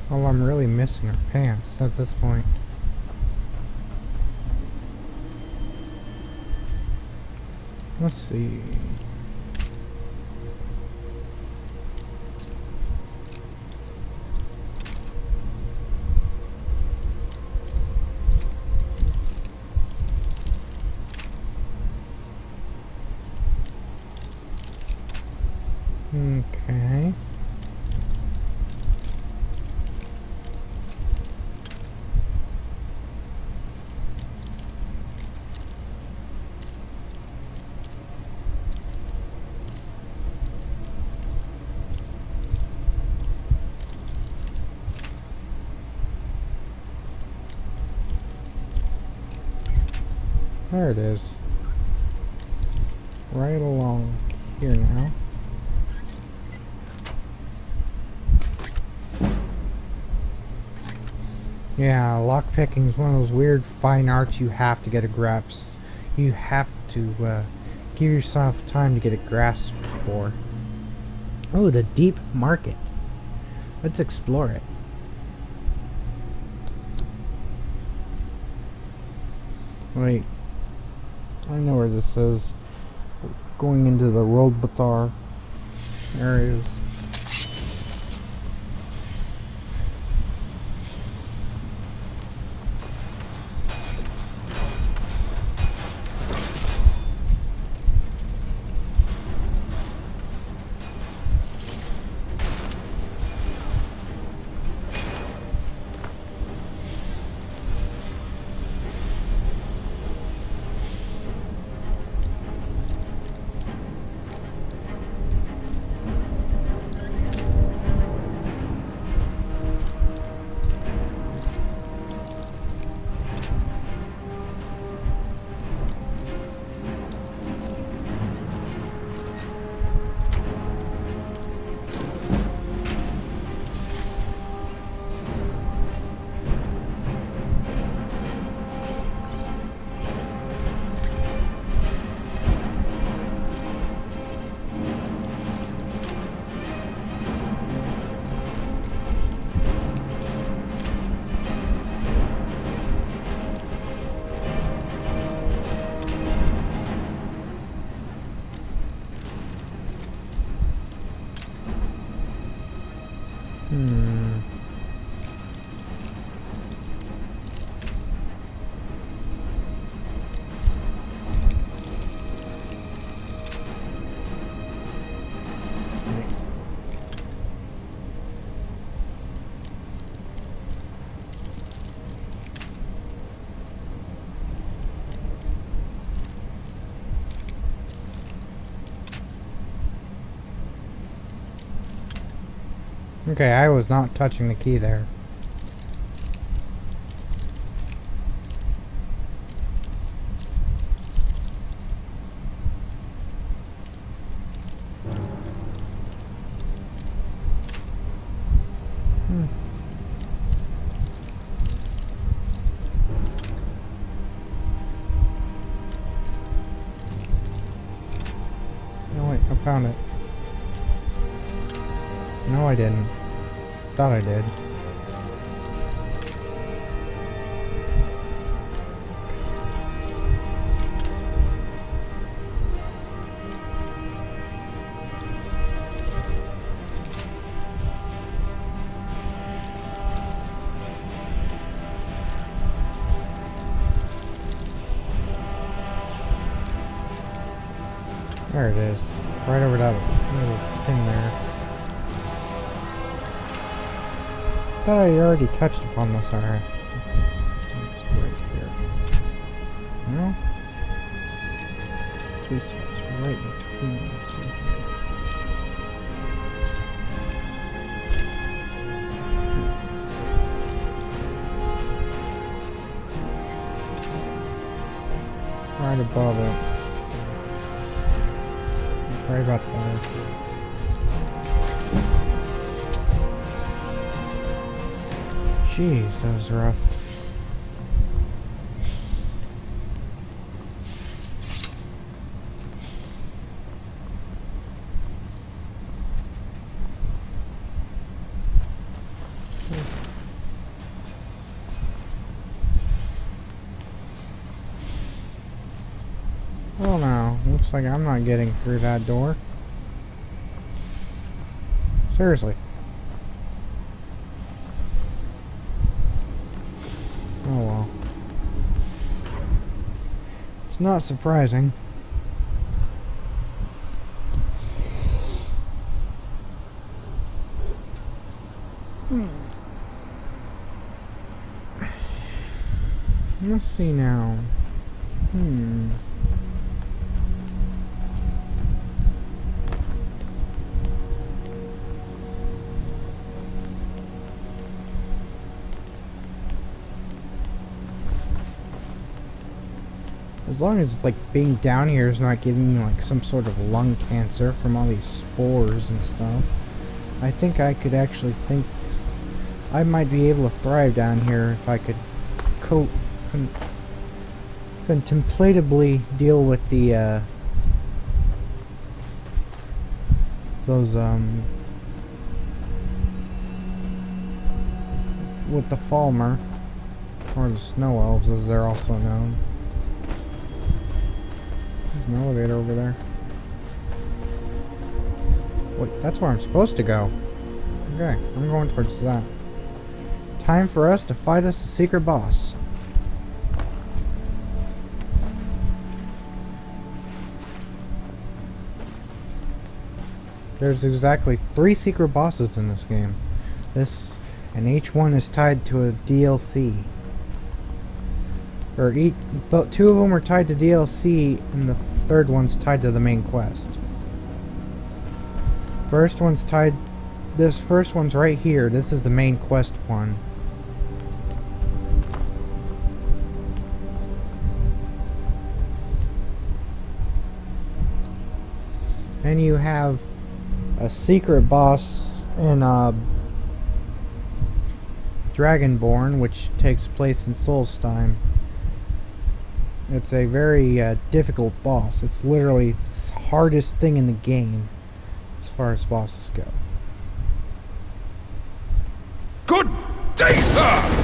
Well, I'm really missing her pants at this point. Let's see. Okay. There it is. Right along here now. Yeah, lockpicking is one of those weird fine arts you have to get a grasp. You have to give yourself time to get a grasp for. Oh, the deep market. Let's explore it. Wait. I know where this is. Going into the World Bathar areas. Okay, I was not touching the key there. No, wait, I found it. No, I didn't. Thought I did. There it is. Right over that little thing there. Thought I already touched upon this already. It's right here. No? Sweet spot's right between these two here. Right above it. Sorry about that. Jeez, that was rough. Well, now, looks like I'm not getting through that door. Seriously. Oh well. It's not surprising. Let's see now. As long as like being down here is not giving me like some sort of lung cancer from all these spores and stuff, I think I could actually I might be able to thrive down here if I could contemplatively deal with the those with the Falmer, or the Snow Elves as they're also known. There's an elevator over there. Wait, that's where I'm supposed to go. Okay, I'm going towards that. Time for us to fight us a secret boss. There's exactly 3 secret bosses in this game. And each one is tied to a DLC. Or 2 of them are tied to DLC, and the third one's tied to the main quest. This first one's right here. This is the main quest one. And you have a secret boss in Dragonborn, which takes place in Solstheim. It's a very difficult boss. It's literally the hardest thing in the game as far as bosses go. Good day, sir!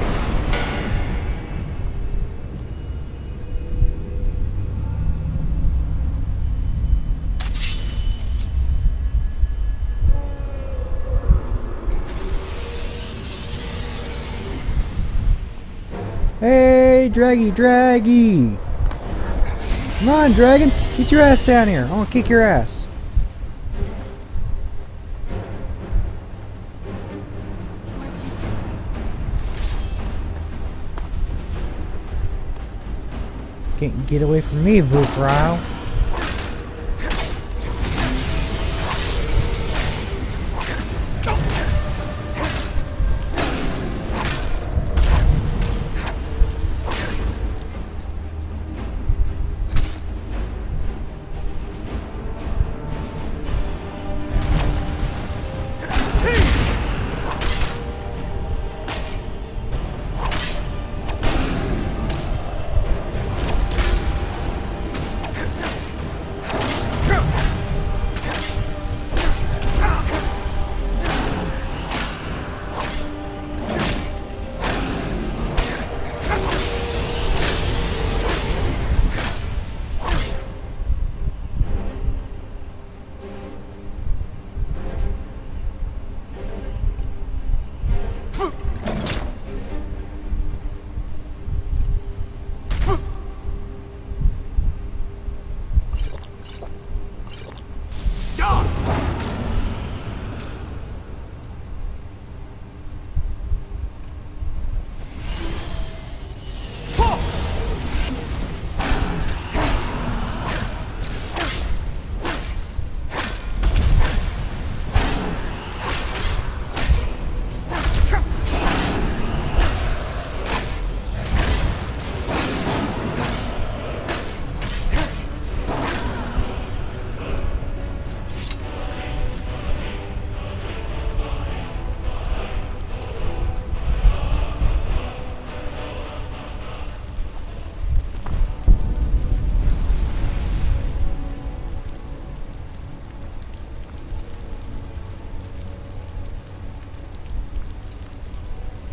Hey, Draggy! Come on, Dragon! Get your ass down here! I want to kick your ass! Can't get away from me, Vulfrau!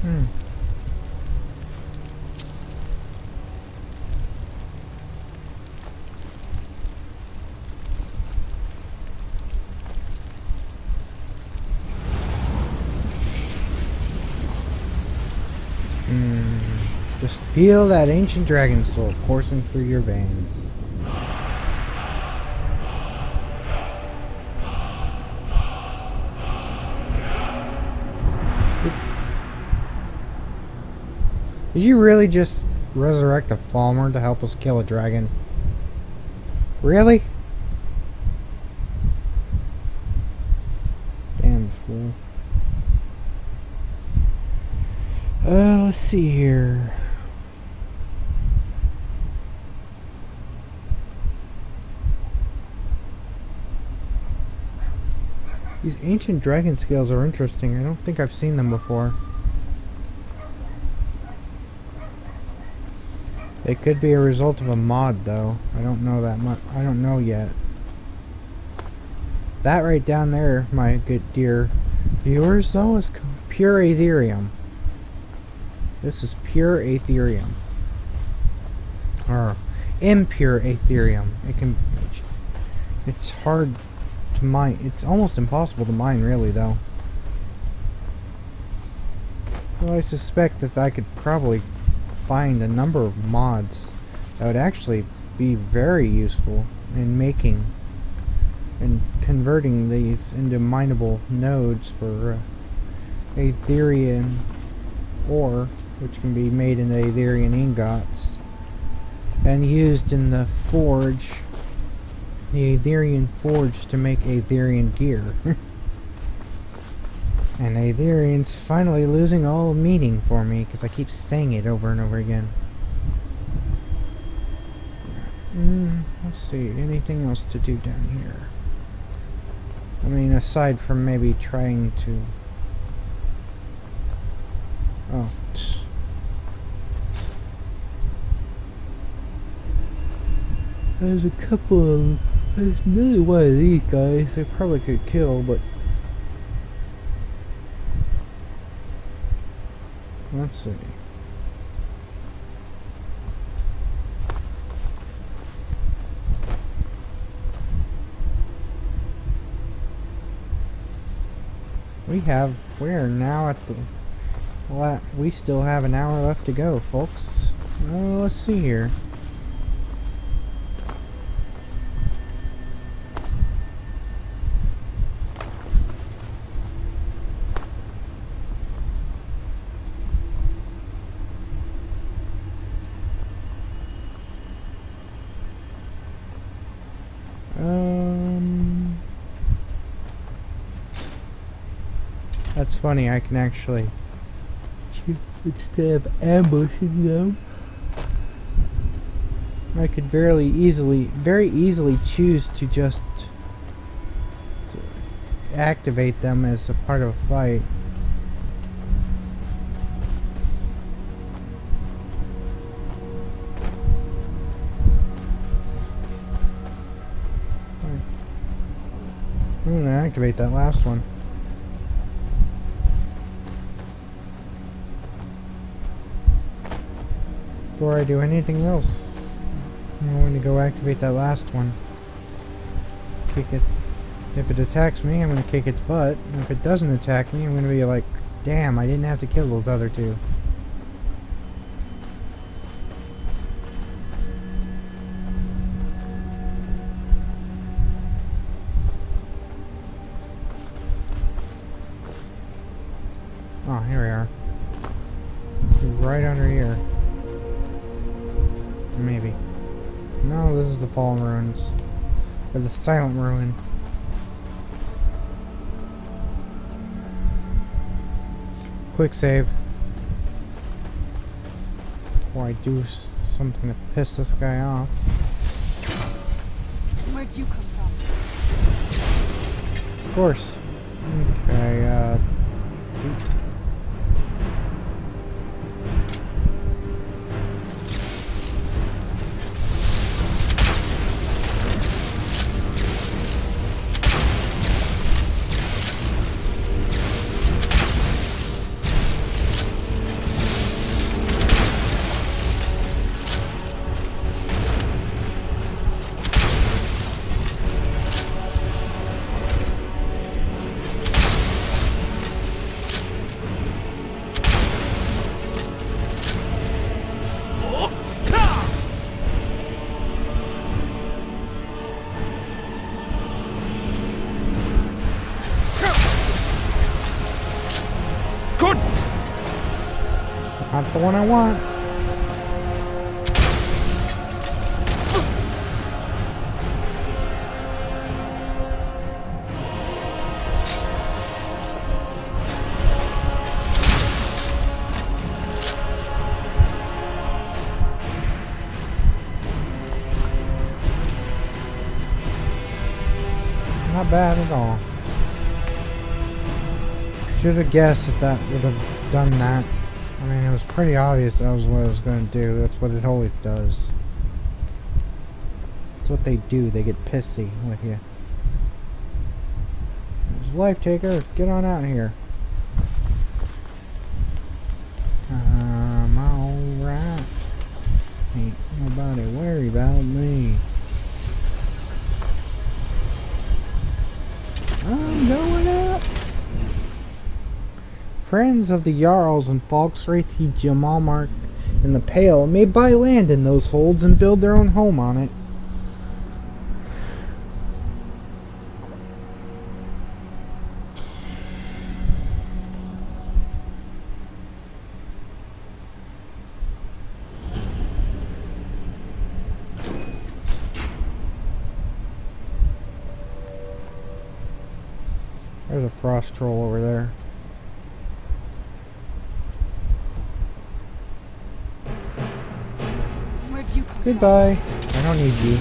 Hmm. Just feel that ancient dragon soul coursing through your veins. Did you really just resurrect a Falmer to help us kill a dragon? Really? Damn fool. Let's see here. These ancient dragon scales are interesting. I don't think I've seen them before. It could be a result of a mod, though. I don't know that much. I don't know yet. That right down there, my good dear viewers, though, is pure Aetherium. This is pure Aetherium. Or impure Aetherium. It's hard to mine. It's almost impossible to mine, really, though. Well, I suspect that I could probably find a number of mods that would actually be very useful in making and converting these into mineable nodes for Aetherian ore, which can be made into Aetherian ingots and used in the forge, the Aetherian forge, to make Aetherian gear. And Aetherian's finally losing all meaning for me because I keep saying it over and over again. Let's see, anything else to do down here? I mean, aside from maybe trying to... Oh. There's a couple of... There's another one of these guys I probably could kill, but... Let's see. We're now at the... we still have an hour left to go, folks. Let's see here. That's funny, I can actually, instead of ambushing them, I could very easily choose to just activate them as a part of a fight. I'm gonna activate that last one. Before I do anything else, I'm going to go activate that last one. Kick it. If it attacks me, I'm going to kick its butt. And if it doesn't attack me, I'm going to be like, damn, I didn't have to kill those other two. Oh, here we are. Right under here. Maybe. No, this is the Fallen Ruins. Or the Silent Ruin. Quick save. Before I do something to piss this guy off. Where'd you come from? Of course. Okay, Good. Not the one I want. Not bad at all. Should have guessed that that would have done that. I mean, it was pretty obvious that was what I was going to do. That's what it always does. That's what they do. They get pissy with you. There's Life Taker. Get on out here. I'm alright. Ain't nobody worry about me. I'm going up. Friends of the Jarls and Folksrathi Jamalmark in the Pale may buy land in those holds and build their own home on it. There's a frost troll over there. Goodbye. I don't need you.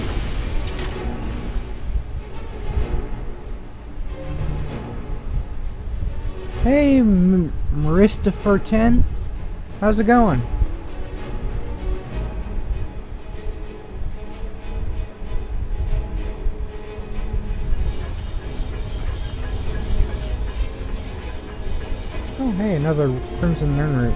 Hey, Maristifer 10. How's it going? Oh, hey, another Crimson Nernroot.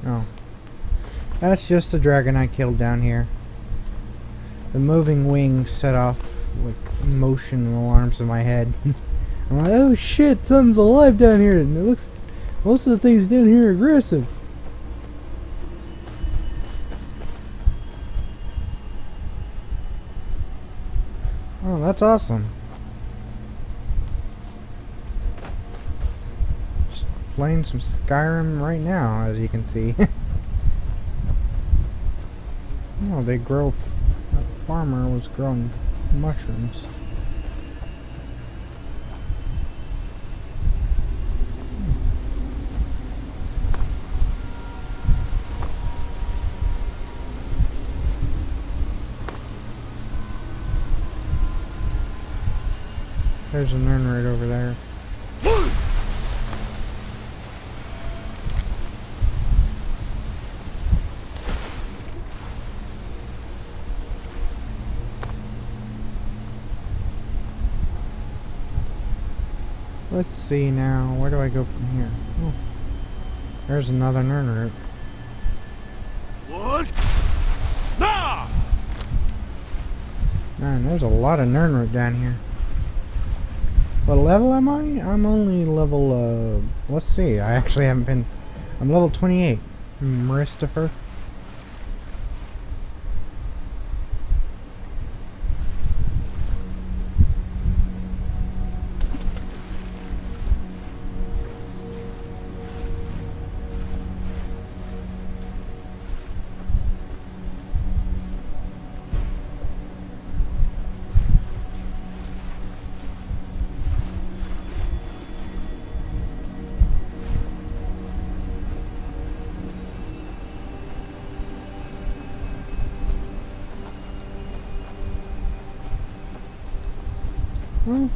Oh. That's just the dragon I killed down here. The moving wings set off like motion alarms in my head. I'm like, oh shit, something's alive down here. And it looks, most of the things down here are aggressive. Oh, that's awesome. Just playing some Skyrim right now, as you can see. Oh, they grow. That farmer was growing mushrooms. There's a Nern right over there. Let's see now. Where do I go from here? Oh, there's another Nern. What? Nah! Man, there's a lot of Nern down here. What level am I? I'm only level, let's see. I actually haven't been... I'm level 28. Maristifer. Well,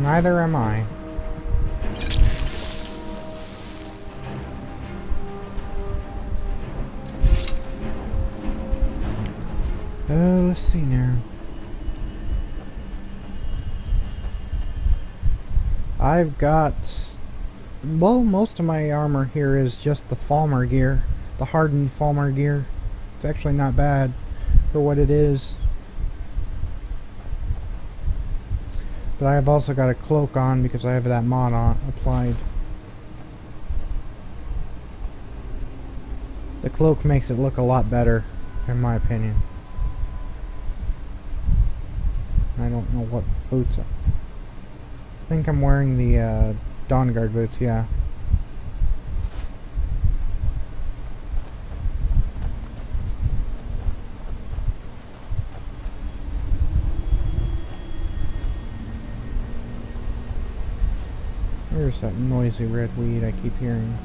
Neither am I. Let's see now. I've got... well, most of my armor here is just the Falmer gear. The hardened Falmer gear. It's actually not bad for what it is. But I have also got a cloak on because I have that mod on applied. The cloak makes it look a lot better, in my opinion. I don't know what boots are. I think I'm wearing the Dawn Guard boots, yeah. Where's that noisy red weed I keep hearing?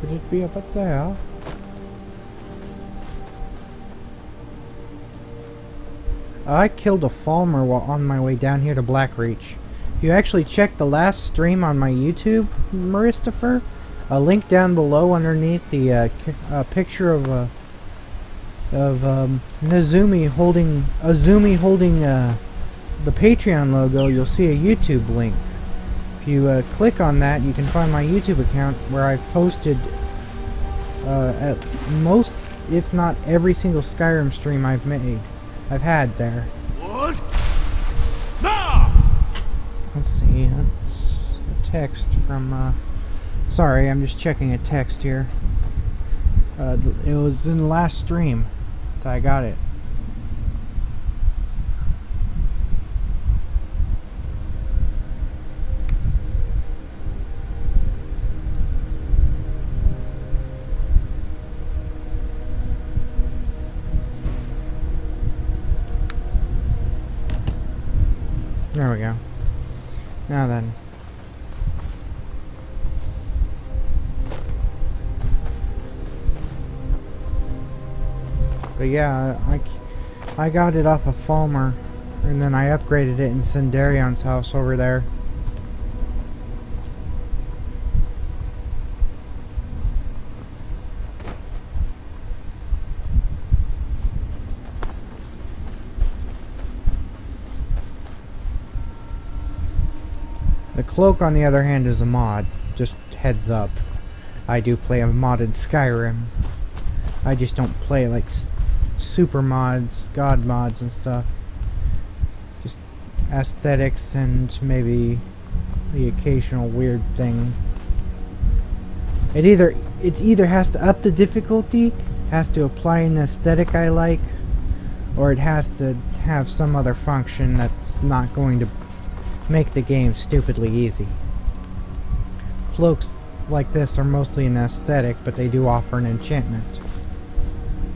Could it be up there? I killed a Falmer while on my way down here to Blackreach. If you actually check the last stream on my YouTube, Maristifer, a link down below underneath the picture of Nazumi holding the Patreon logo, you'll see a YouTube link. If you click on that, you can find my YouTube account where I've posted at most, if not every single Skyrim stream I've had there. What? Nah! Let's see, that's a text from, sorry, I'm just checking a text here. It was in the last stream that I got it. There we go. Now then. But yeah, I got it off of Falmer, and then I upgraded it in Sendarion's house over there. The cloak, on the other hand, is a mod. Just heads up. I do play a modded Skyrim. I just don't play like super mods, god mods and stuff. Just aesthetics and maybe the occasional weird thing. It either has to up the difficulty, has to apply an aesthetic I like, or it has to have some other function that's not going to make the game stupidly easy. Cloaks like this are mostly an aesthetic, but they do offer an enchantment.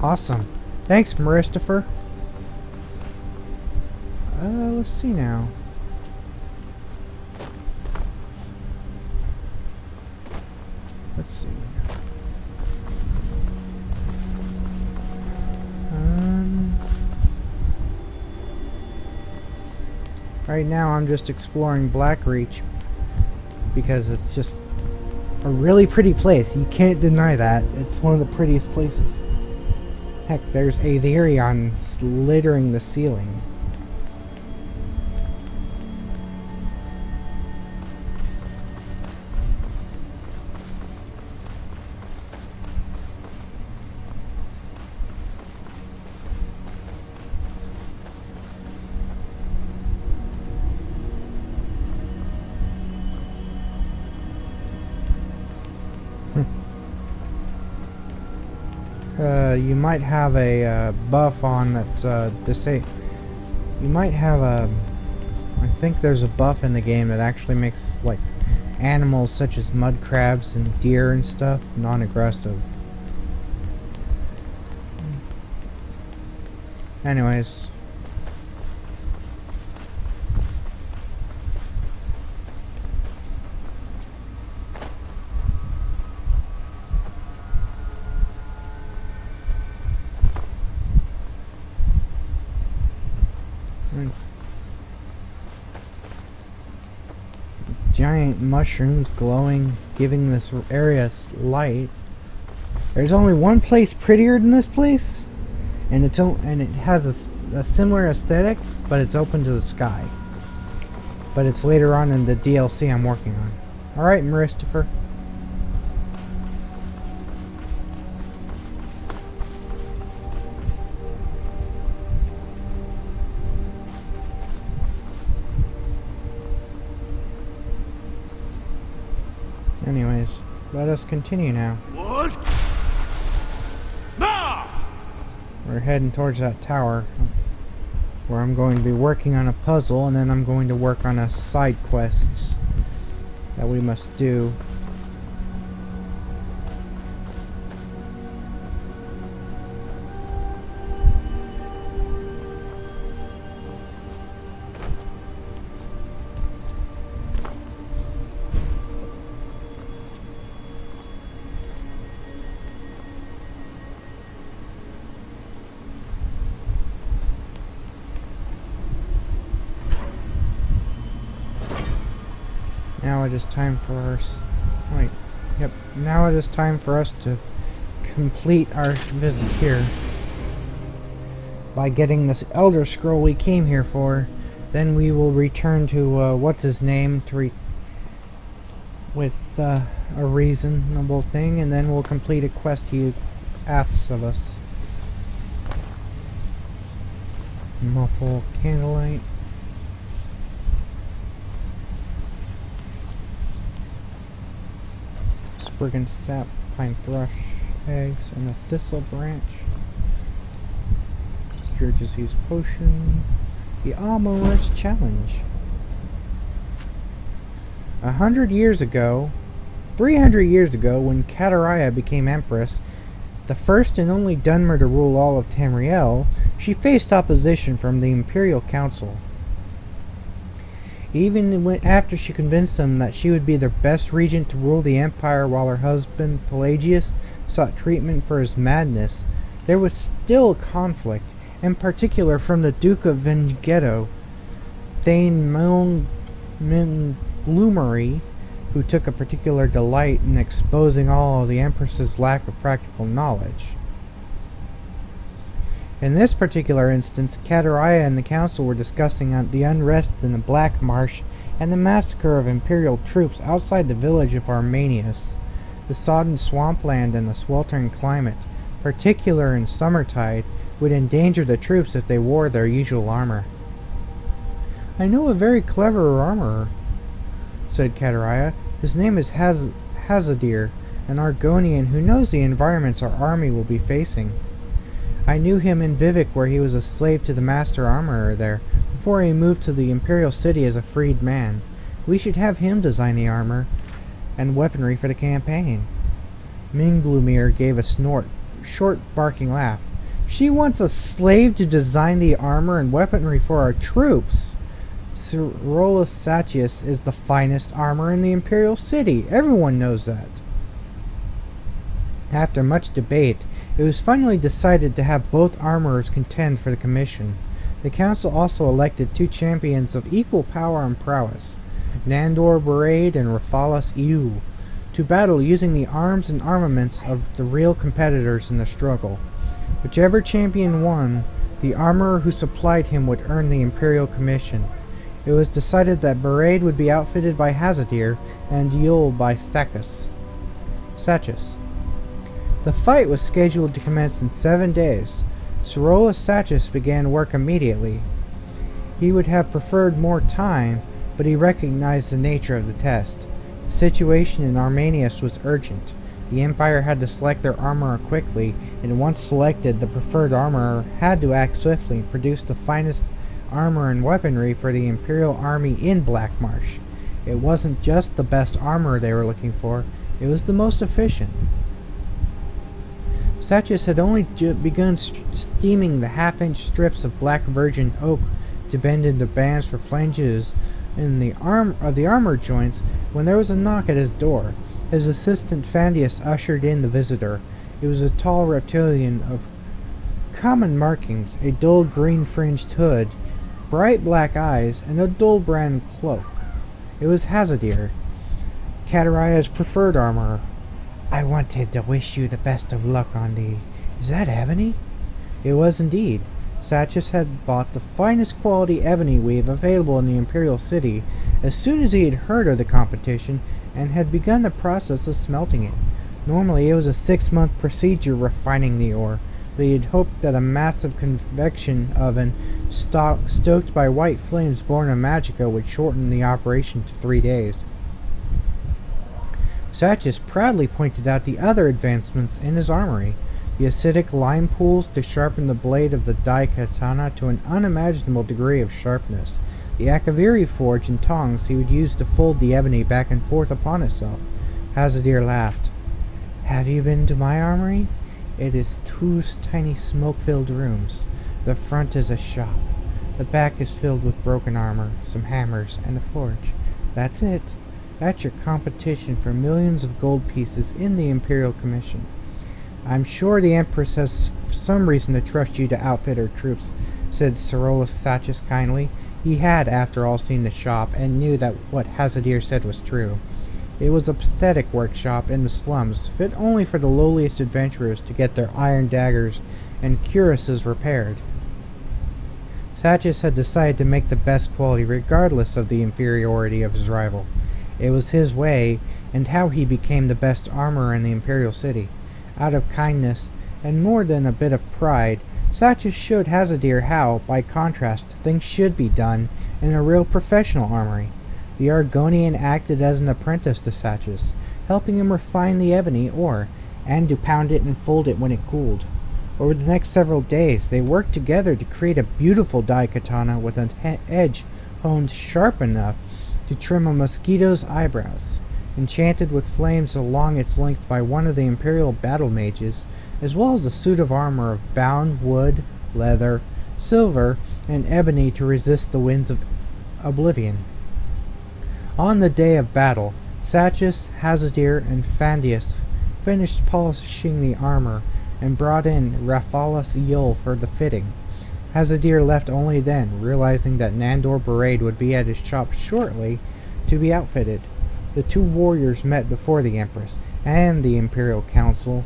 Awesome. Thanks, Maristifer. Let's see now. Let's see. Right now I'm just exploring Blackreach because it's just a really pretty place. You can't deny that. It's one of the prettiest places. Heck, there's Aetherion littering the ceiling. You might have a buff on that's you might have a... I think there's a buff in the game that actually makes like animals such as mud crabs and deer and stuff non-aggressive. Anyways. giant mushrooms glowing, giving this area light. There's only one place prettier than this place, and it has a similar aesthetic, but it's open to the sky. But it's later on in the DLC I'm working on. Alright, Christopher. Anyways, let us continue now. What? Nah! We're heading towards that tower, where I'm going to be working on a puzzle, and then I'm going to work on a side quests that we must do. Now it is time for us. Wait. Yep. Now it is time for us to complete our visit here by getting this Elder Scroll we came here for. Then we will return to what's his name to with a reasonable thing, and then we'll complete a quest he asks of us. Muffle candlelight. Sprig and sap, pine thrush, eggs, and a thistle branch. Cure disease potion. The Armorer's Challenge. 300 years ago, when Kataraya became Empress, the first and only Dunmer to rule all of Tamriel, she faced opposition from the Imperial Council. Even after she convinced them that she would be the best regent to rule the empire while her husband, Pelagius, sought treatment for his madness, there was still conflict, in particular from the Duke of Vengetto, Thane Montgomery, who took a particular delight in exposing all of the Empress's lack of practical knowledge. In this particular instance, Kataraya and the Council were discussing the unrest in the Black Marsh and the massacre of Imperial troops outside the village of Armenius. The sodden swampland and the sweltering climate, particular in summertide, would endanger the troops if they wore their usual armor. "I know a very clever armorer," said Kataraya. "His name is Hazadir, an Argonian who knows the environments our army will be facing. I knew him in Vivek, where he was a slave to the master armorer there, before he moved to the Imperial City as a freed man. We should have him design the armor and weaponry for the campaign." Minglumir gave a short barking laugh. "She wants a slave to design the armor and weaponry for our troops. Cerolus Satius is the finest armor in the Imperial City. Everyone knows that." After much debate, it was finally decided to have both armorers contend for the commission. The council also elected 2 champions of equal power and prowess, Nandor Barade and Raphalis Iu, to battle using the arms and armaments of the real competitors in the struggle. Whichever champion won, the armorer who supplied him would earn the Imperial Commission. It was decided that Barade would be outfitted by Hazadir and Yul by Sachus. The fight was scheduled to commence in 7 days. Cerolus Sachus began work immediately. He would have preferred more time, but he recognized the nature of the test. The situation in Armenius was urgent. The Empire had to select their armorer quickly, and once selected, the preferred armorer had to act swiftly and produce the finest armor and weaponry for the Imperial army in Black Marsh. It wasn't just the best armor they were looking for, it was the most efficient. Sachus had only begun steaming the half-inch strips of black virgin oak to bend into bands for flanges in the armor joints when there was a knock at his door. His assistant Fandius ushered in the visitor. He was a tall reptilian of common markings, a dull green fringed hood, bright black eyes, and a dull brown cloak. It was Hazadir, Kataraya's preferred armorer. "I wanted to wish you the best of luck on the... Is that ebony?" It was indeed. Satchis had bought the finest quality ebony weave available in the Imperial City as soon as he had heard of the competition and had begun the process of smelting it. Normally it was a 6-month procedure refining the ore, but he had hoped that a massive convection oven stoked by white flames born of magicka would shorten the operation to 3 days. Satchis proudly pointed out the other advancements in his armory. The acidic lime pools to sharpen the blade of the dai katana to an unimaginable degree of sharpness. The akaviri forge and tongs he would use to fold the ebony back and forth upon itself. Hazadir laughed. "Have you been to my armory? It is 2 tiny smoke-filled rooms. The front is a shop. The back is filled with broken armor, some hammers, and a forge. That's it. That's your competition for millions of gold pieces in the Imperial Commission. I'm sure the Empress has some reason to trust you to outfit her troops," said Sorolus Satchis kindly. He had, after all, seen the shop, and knew that what Hazadir said was true. It was a pathetic workshop in the slums, fit only for the lowliest adventurers to get their iron daggers and cuirasses repaired. Satchis had decided to make the best quality regardless of the inferiority of his rival. It was his way, and how he became the best armorer in the Imperial City. Out of kindness, and more than a bit of pride, Satchis showed Hazadir how, by contrast, things should be done in a real professional armory. The Argonian acted as an apprentice to Satchis, helping him refine the ebony ore, and to pound it and fold it when it cooled. Over the next several days, they worked together to create a beautiful dai katana with an edge honed sharp enough to trim a mosquito's eyebrows. Enchanted with flames along its length by one of the Imperial battle mages, as well as a suit of armor of bound wood, leather, silver, and ebony to resist the winds of oblivion. On the day of battle, Satchis, Hazadir, and Fandius finished polishing the armor and brought in Rafalas Yul for the fitting. Hazadir left only then, realizing that Nandor Barade would be at his shop shortly to be outfitted. The 2 warriors met before the Empress and the Imperial Council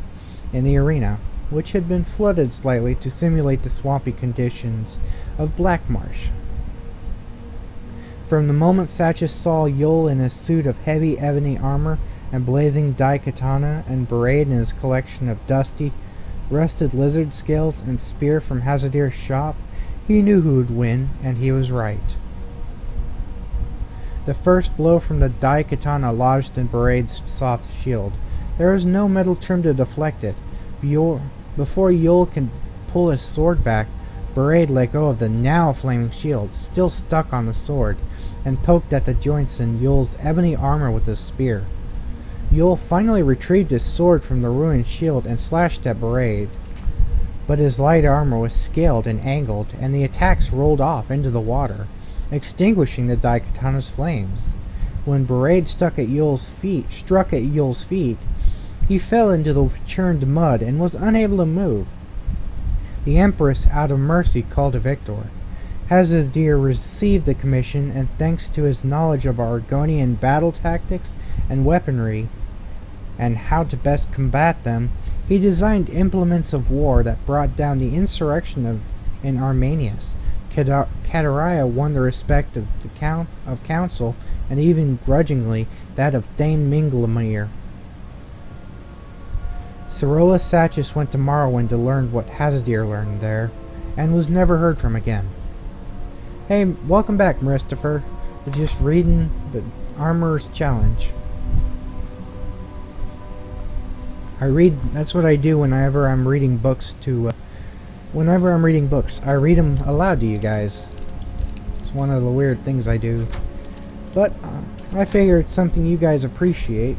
in the arena, which had been flooded slightly to simulate the swampy conditions of Black Marsh. From the moment Satchis saw Yul in his suit of heavy ebony armor and blazing dai katana, and Barade in his collection of dusty, rusted lizard scales and spear from Hazadir's shop, he knew who would win, and he was right. The first blow from the dai katana lodged in Barade's soft shield. There was no metal trim to deflect it. Before Yul could pull his sword back, Barade let go of the now flaming shield, still stuck on the sword, and poked at the joints in Yul's ebony armor with his spear. Yul finally retrieved his sword from the ruined shield and slashed at Barade, but his light armor was scaled and angled, and the attacks rolled off into the water, extinguishing the dai katana's flames. When Barade struck at Yul's feet, he fell into the churned mud and was unable to move. The Empress, out of mercy, called a victor. Hazadir received the commission, and thanks to his knowledge of Argonian battle tactics and weaponry, and how to best combat them, he designed implements of war that brought down the insurrection in Armenius. Kataraya won the respect of the council, and even grudgingly that of Thane Minglamir. Sorolus Satchis went to Morrowind to learn what Hazadir learned there, and was never heard from again. Hey, welcome back, Maristofer. We're just reading the Armorer's Challenge. That's what I do whenever I'm reading books I read them aloud to you guys. It's one of the weird things I do. But I figure it's something you guys appreciate,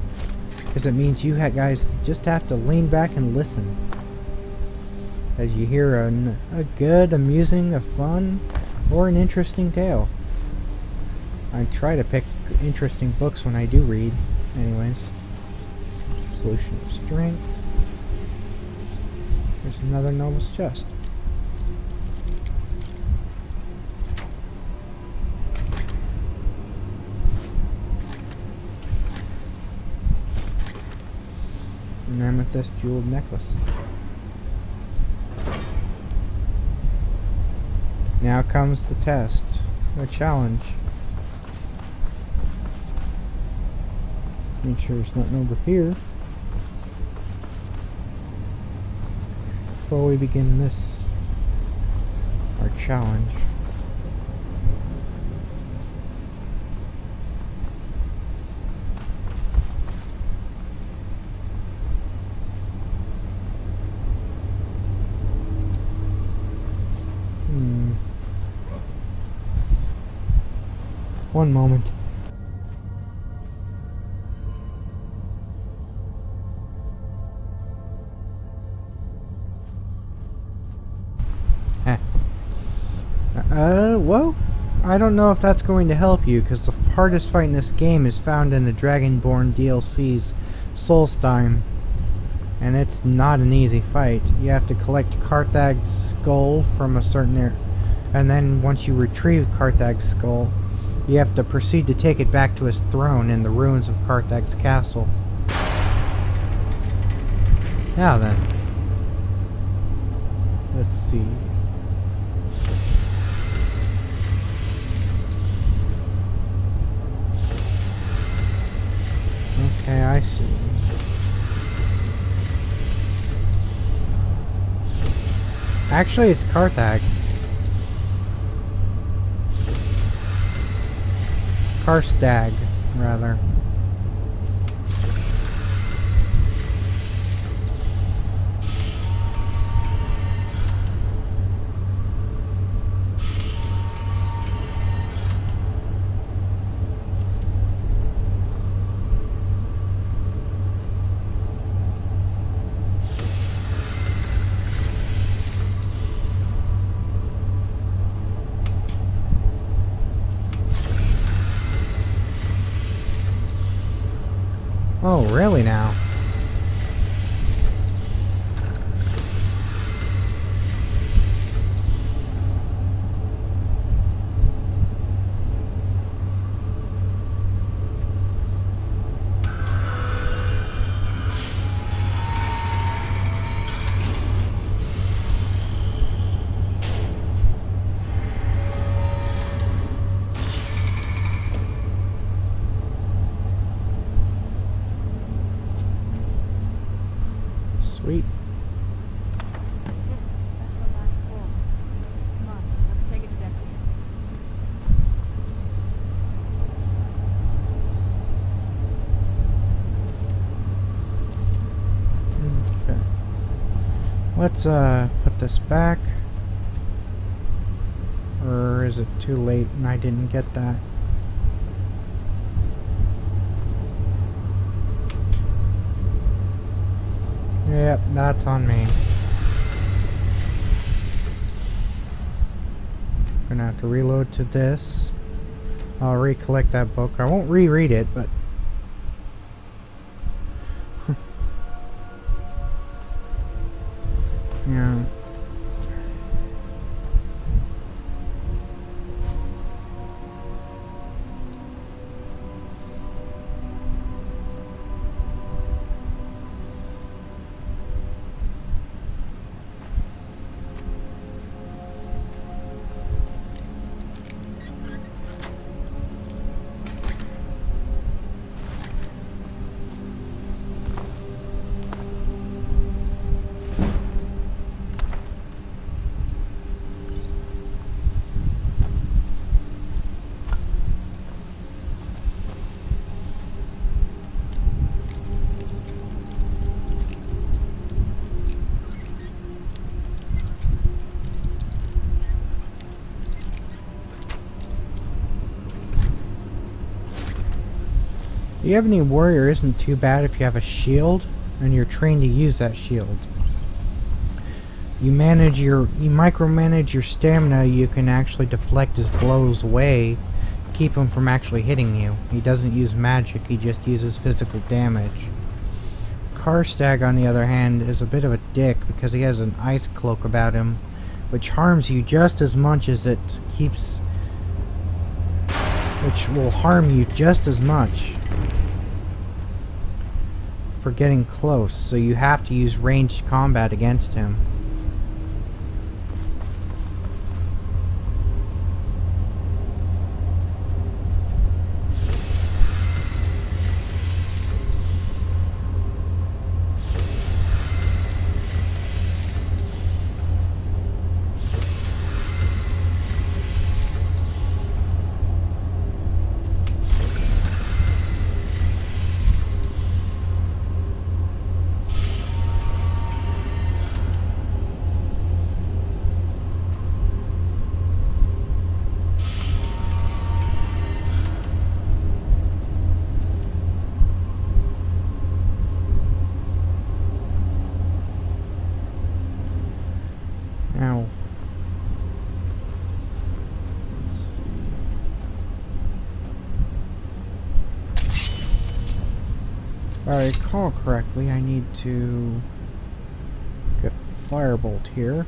because it means you guys just have to lean back and listen as you hear a good, amusing, a fun, or an interesting tale. I try to pick interesting books when I do read, anyways. Solution of Strength. There's another Novel's Chest. An amethyst jeweled necklace. Now comes the test. The challenge. Make sure there's nothing over here. Before we begin this, our challenge. One moment. Well, I don't know if that's going to help you, because the hardest fight in this game is found in the Dragonborn DLC's Solstheim. And it's not an easy fight. You have to collect Carthag's skull from a certain area, and then once you retrieve Carthag's skull, you have to proceed to take it back to his throne in the ruins of Carthag's castle. Now then, let's see. Okay, I see. Actually, it's Carthag. Karstag, rather. Oh, really now? Sweet. That's it. That's the last scroll. Come on, let's take it to Dexia. Okay. Let's put this back. Or is it too late and I didn't get that? Yep, that's on me. Gonna have to reload to this. I'll recollect that book. I won't reread it, but yeah. You have any warrior isn't too bad if you have a shield and you're trained to use that shield. You micromanage your stamina, you can actually deflect his blows away, keep him from actually hitting you. He doesn't use magic, he just uses physical damage. Karstag, on the other hand, is a bit of a dick because he has an ice cloak about him, which harms you just as much as it keeps... which will harm you just as much. for getting close, so you have to use ranged combat against him. Now, let's see. If I recall correctly, I need to get Firebolt here.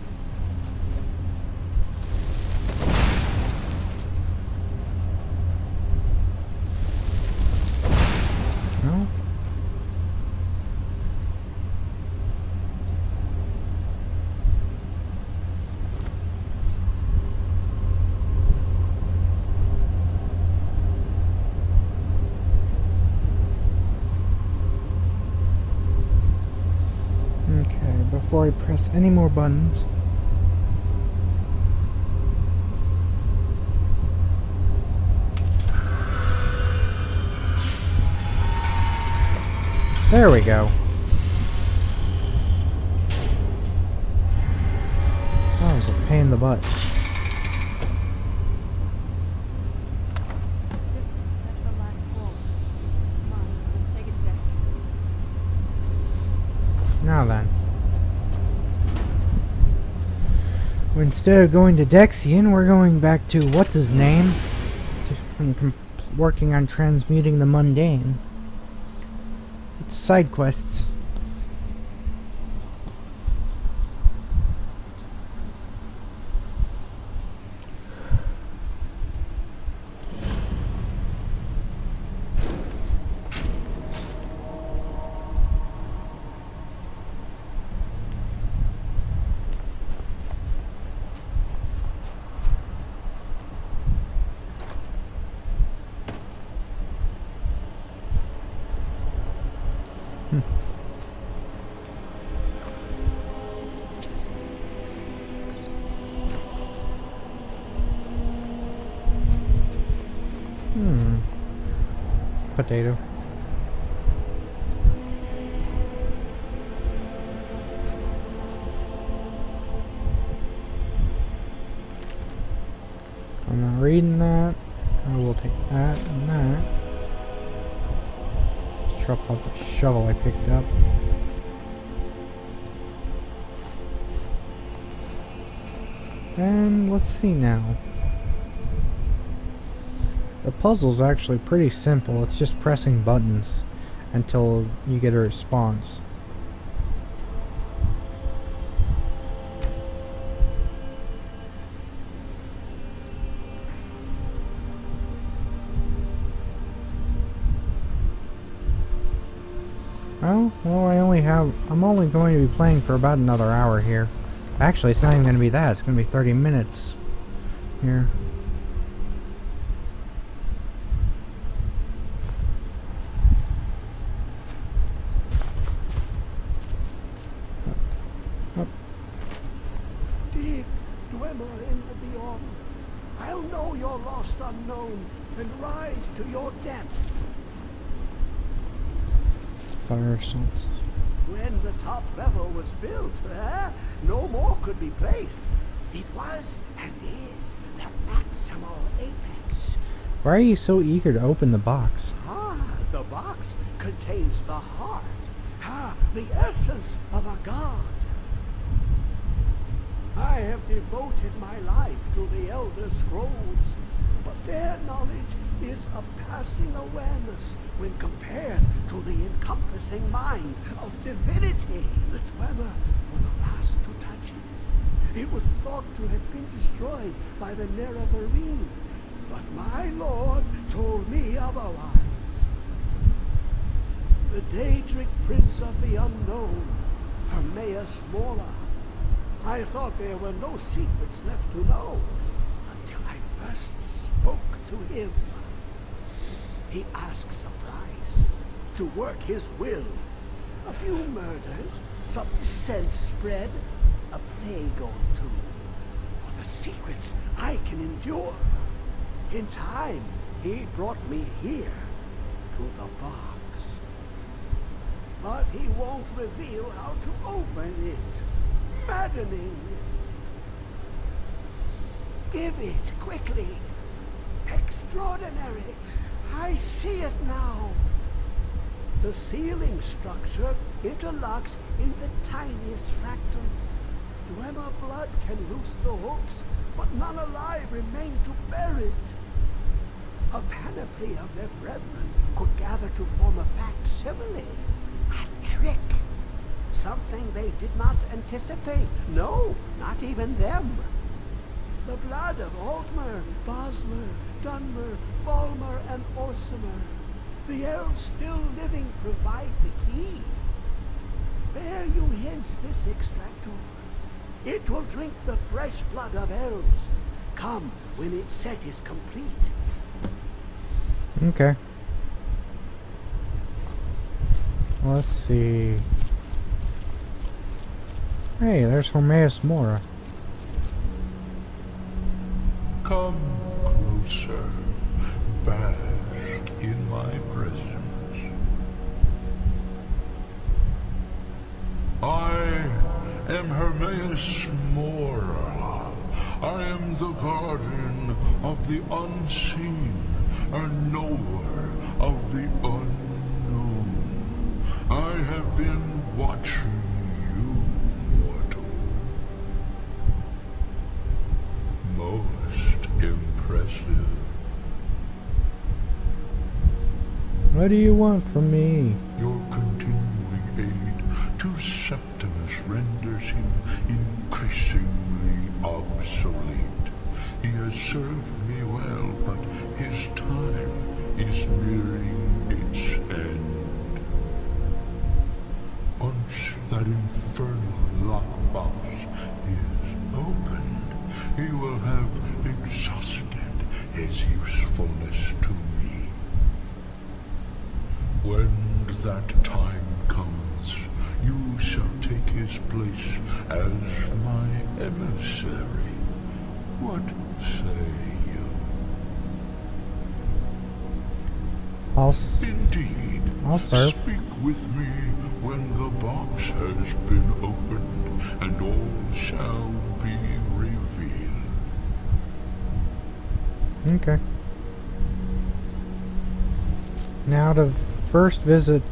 No? Okay, before I press any more buttons, there we go. That was a pain in the butt. That's it. That's the last scroll. Come on, let's take it to Dexter. Now then. Instead of going to Dexian, we're going back to what's his name? And working on transmuting the mundane. It's side quests. Potato. I'm not reading that. I will take that and that. Drop off the shovel I picked up. And let's see now. The puzzle's actually pretty simple. It's just pressing buttons until you get a response. Well, I'm only going to be playing for about another hour here. Actually, it's not even going to be that. It's going to be 30 minutes here. Dig, dweller in the beyond. I'll know your lost unknown and rise to your depths. Fire assaults. When the top level was built, no more could be placed. It was and is the maximal apex. Why are you so eager to open the box? The box contains the heart. The essence of a god. I have devoted my life to the Elder Scrolls, but their knowledge is a passing awareness when compared to the encompassing mind of divinity. The Dweller were the last to touch it. It was thought to have been destroyed by the Nerevarine, but my lord told me otherwise. The Daedric Prince of the Unknown, Hermaeus Mora. I thought there were no secrets left to know until I first spoke to him. He asks a price to work his will. A few murders, some dissent spread, a plague or two. For the secrets I can endure. In time, he brought me here, to the box. But he won't reveal how to open it. Maddening. Give it quickly. Extraordinary. I see it now. The ceiling structure interlocks in the tiniest fractals. Dwemer blood can loose the hooks, but none alive remain to bear it. A panoply of their brethren could gather to form a facsimile. A trick. Something they did not anticipate. No, not even them. The blood of Altmer, Bosmer, Dunmer, Volmer, and Orsimer. The elves still living provide the key. Bear you hence this extractor. It will drink the fresh blood of elves. Come when its set is complete. Okay. Let's see. Hey, there's Hermaeus Mora. Come closer, bask in my presence. I am Hermaeus Mora. I am the guardian of the unseen, a knower of the unknown. I have been watching you, mortal. Most impressive. What do you want from me? Your continuing aid to Septimus renders him increasingly obsolete. He has served me well, but his time is nearing its end. Once that infernal lockbox is opened, he will have exhausted his usefulness to me. When that time comes, you shall take his place as my emissary. What say you? Indeed. I'll serve. Speak with me when the box has been opened, and all shall be revealed. Okay. Now to first visit,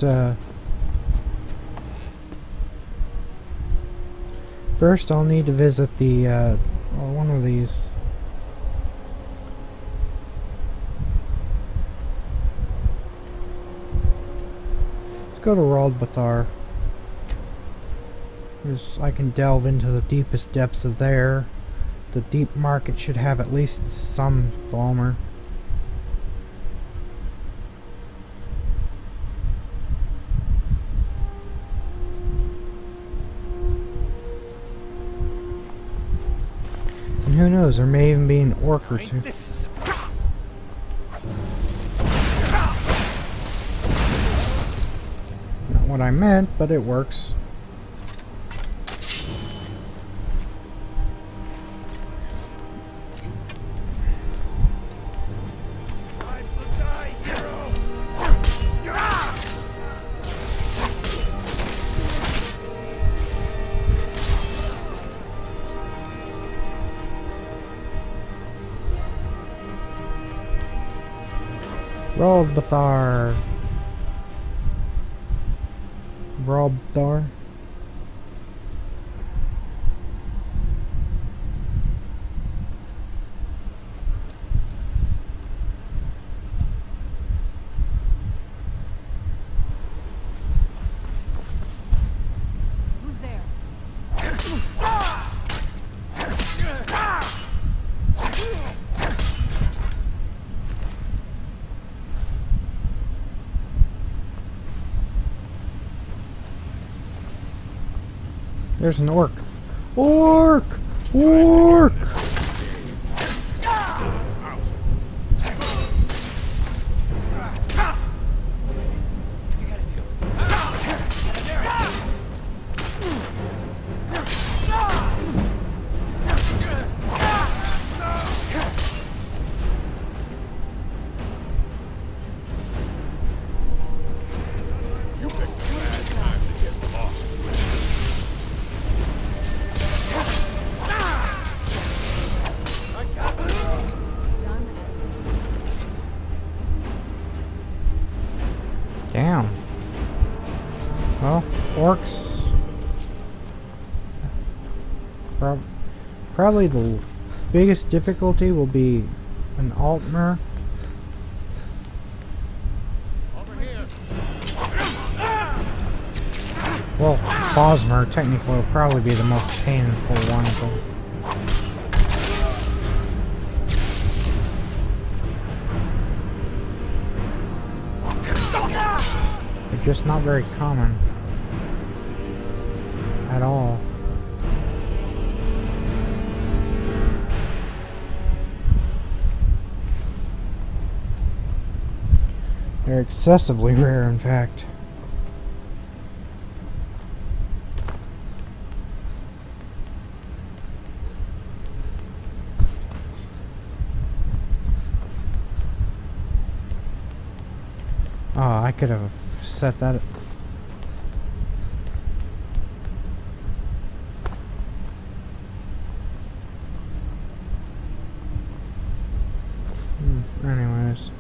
first I'll need to visit the, one of these. Let's go to Raldbathar. I can delve into the deepest depths of there. The deep market should have at least some Balmer. And who knows, there may even be an orc or two. This is a surprise. Not what I meant, but it works. Raldbathar. Raldbathar. Who's there? There's an orc. Orc! Orc! Damn. Well, orcs. Probably the biggest difficulty will be an Altmer. Well, Bosmer technically will probably be the most painful one. They're just not very common at all. They're excessively rare, in fact. Oh, I could have set that. Anyways.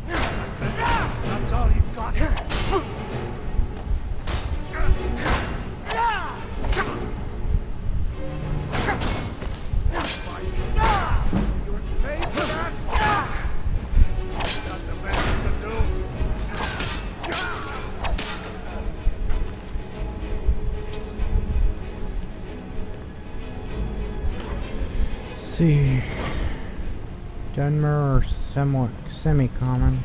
That's all you've got. See, Dunmer are somewhat semi-common.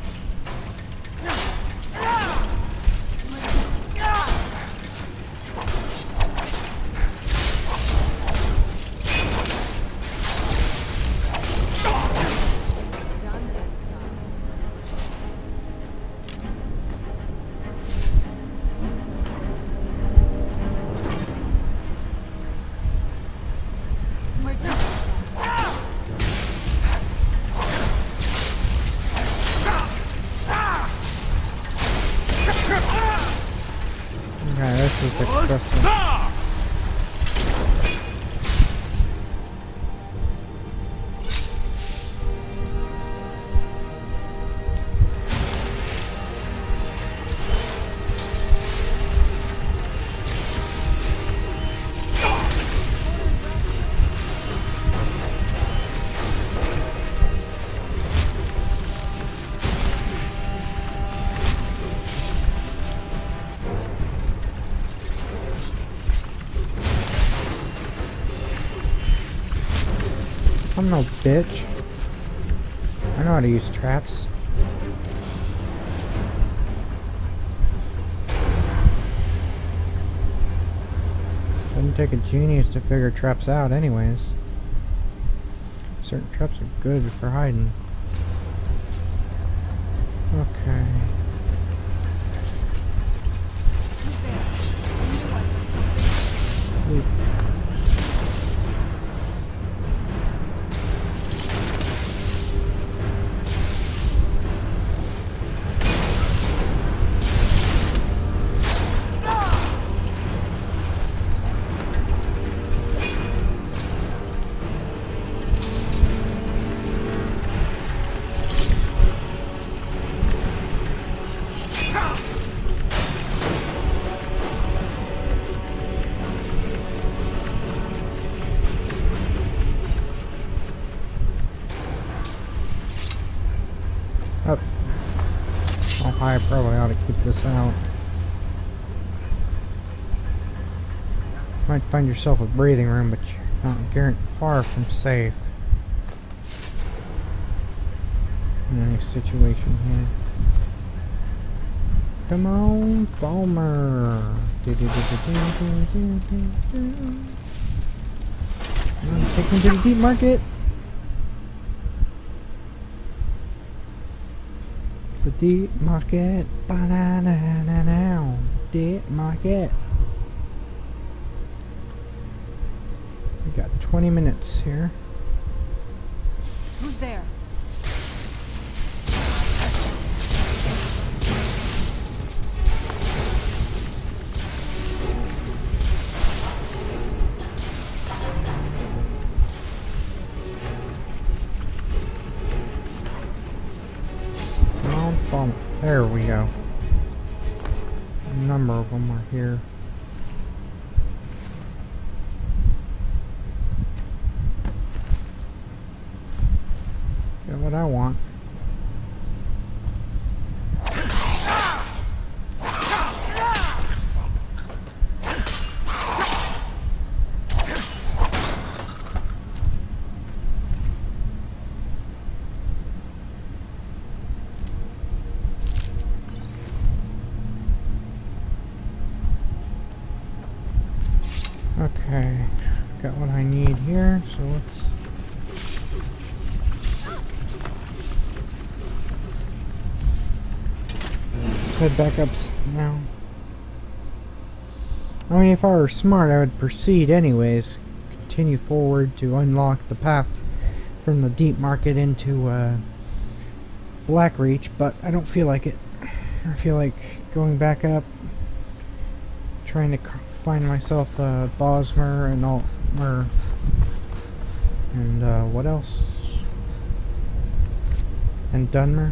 Okay, this is excessive. I'm no bitch. I know how to use traps. Doesn't take a genius to figure traps out anyways. Certain traps are good for hiding. Okay. Sleep. I probably ought to keep this out. Might find yourself a breathing room, but you're not far from safe in any situation here. Come on, Palmer. Take me to the deep market. The deep market. Ba-na-na-na-now. Deep market. We got 20 minutes here. Who's there? There we go. A number of them are here. Get what I want. Okay, got what I need here, so let's head back up now. I mean, if I were smart, I would proceed anyways. Continue forward to unlock the path from the deep market into Blackreach, but I don't feel like it. I feel like going back up, trying to find myself Bosmer and Altmer, and what else? And Dunmer.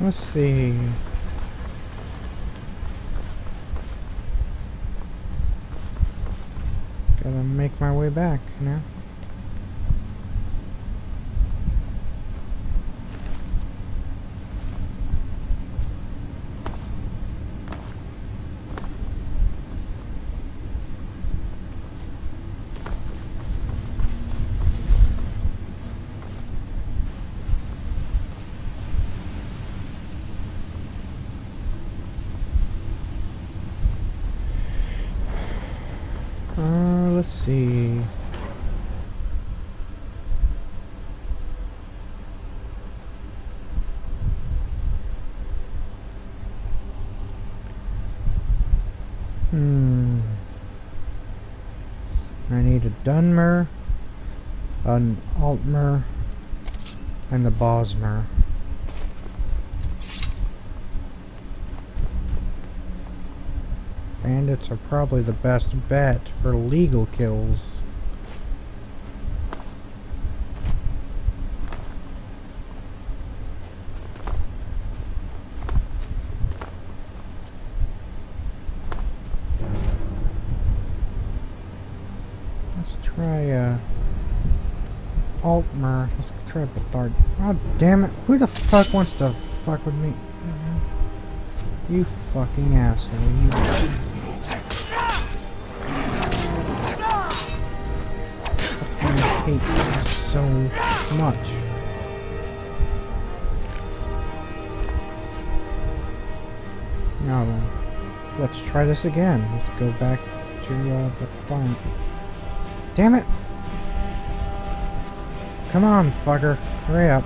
Let's see. Gotta make my way back now. Let's see. I need a Dunmer, an Altmer, and a Bosmer. Bandits are probably the best bet for legal kills. Let's try Altmer. Let's try Bethard. Oh damn it! Who the fuck wants to fuck with me? You fucking asshole! You. I hate you so much. Now then, let's try this again. Let's go back to the farm. Damn it! Come on, fucker. Hurry up.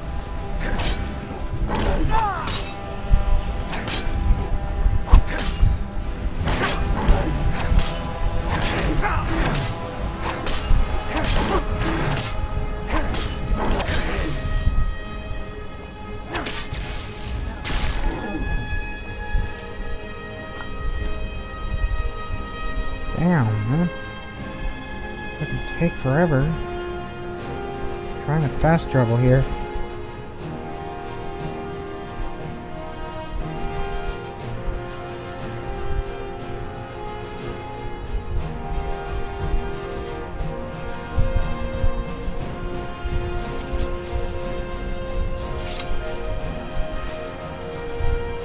Damn, man. Fucking take forever. Trying to fast travel here.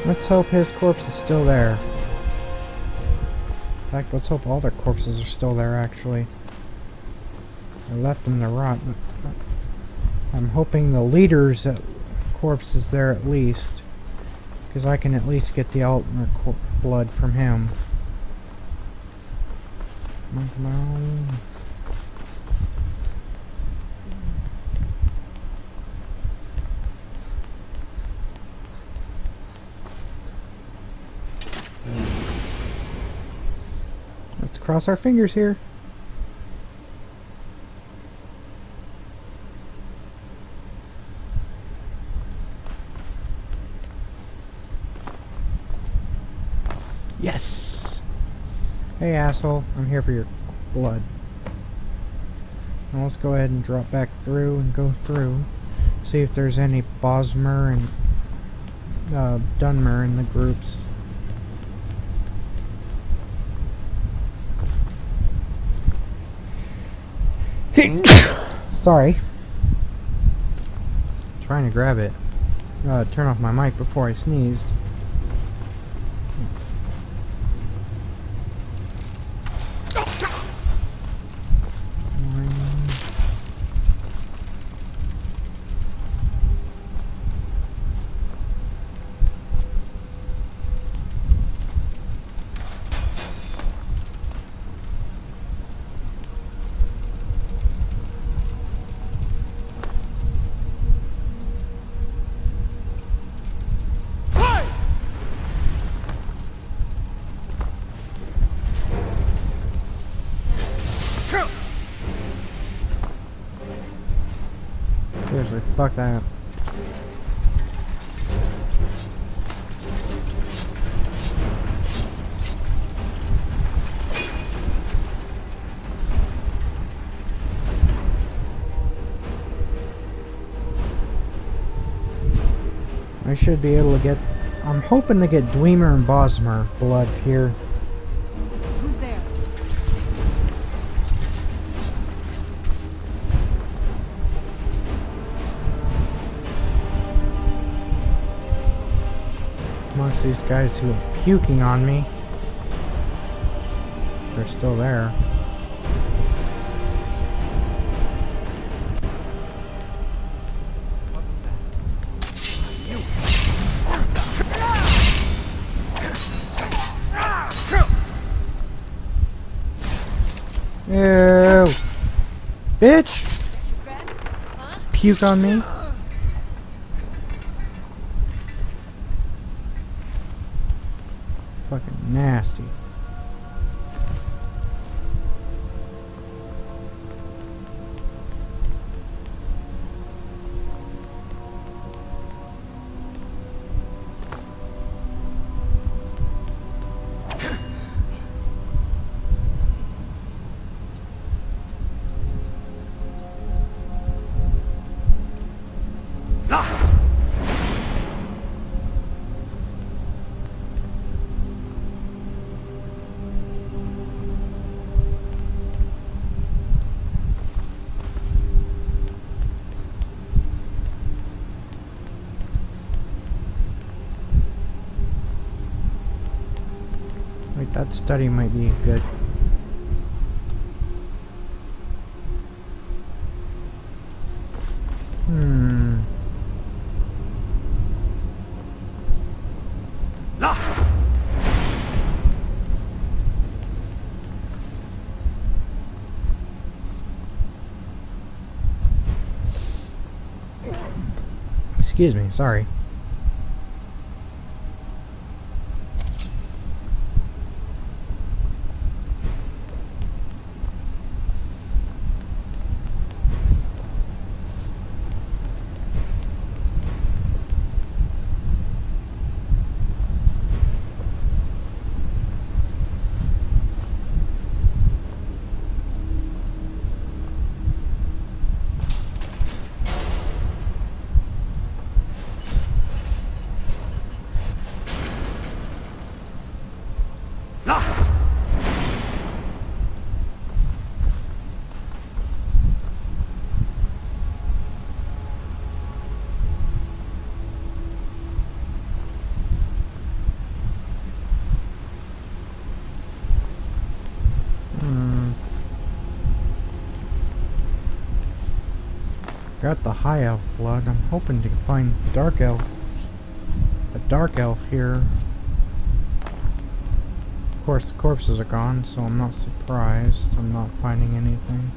Let's hope his corpse is still there. In fact, let's hope all their corpses are still there, actually. I left them to rot. I'm hoping the leader's corpse is there at least. Because I can at least get the ultimate blood from him. Come on. Let's cross our fingers here. Yes! Hey asshole, I'm here for your blood. Now let's go ahead and drop back through and go through. See if there's any Bosmer and Dunmer in the groups. Sorry. Trying to grab it. Turn off my mic before I sneezed. Seriously, fuck that. I should be able to get... I'm hoping to get Dwemer and Bosmer blood here. Who's there? Amongst these guys who are puking on me. They're still there. Ew! Bitch! Puke on me? Fucking nasty. Nas! Wait, that study might be good. Nas! Excuse me, sorry. Los! Got the high elf blood. I'm hoping to find dark elf. A dark elf here. Of course, the corpses are gone, so I'm not surprised. I'm not finding anything.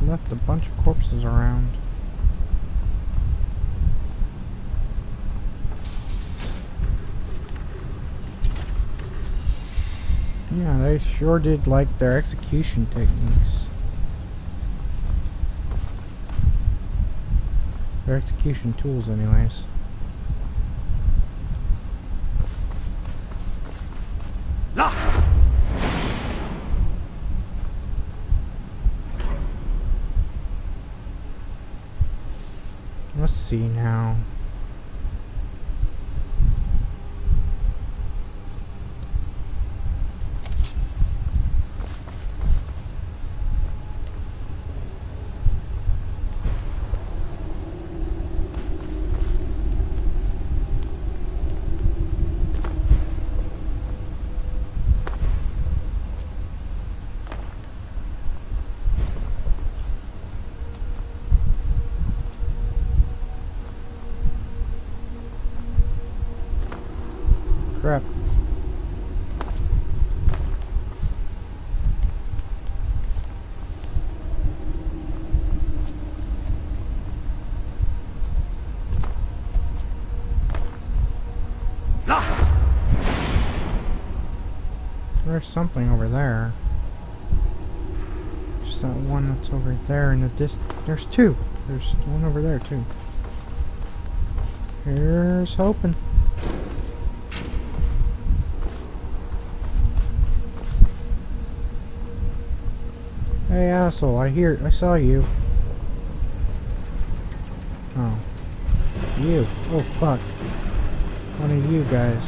Left a bunch of corpses around. Yeah, they sure did like their execution techniques. Their execution tools, anyways. Los! Let's see now. Crap. Los! There's something over there. Just that one that's over there in the There's two. There's one over there too. Here's hoping. Hey asshole, I saw you. Oh. You. Oh fuck. One of you guys.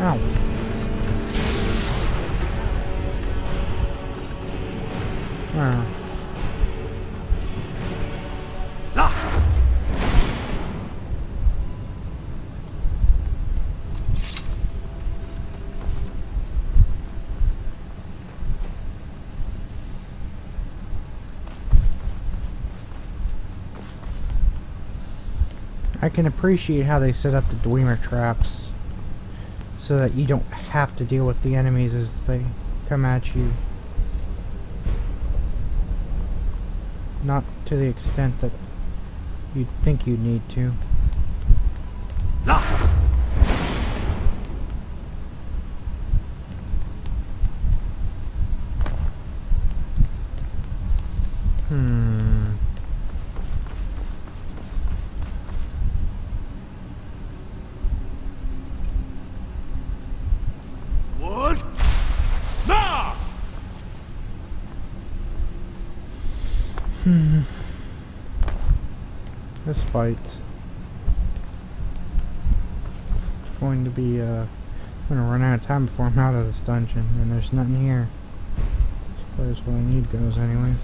Ow. Ah. Los! I can appreciate how they set up the Dwemer traps so that you don't have to deal with the enemies as they come at you. Not to the extent that you'd think you'd need to. Los! Wood! Now! This bites. going to be, I'm gonna run out of time before I'm out of this dungeon, and there's nothing here. As far as what I need goes, anyways.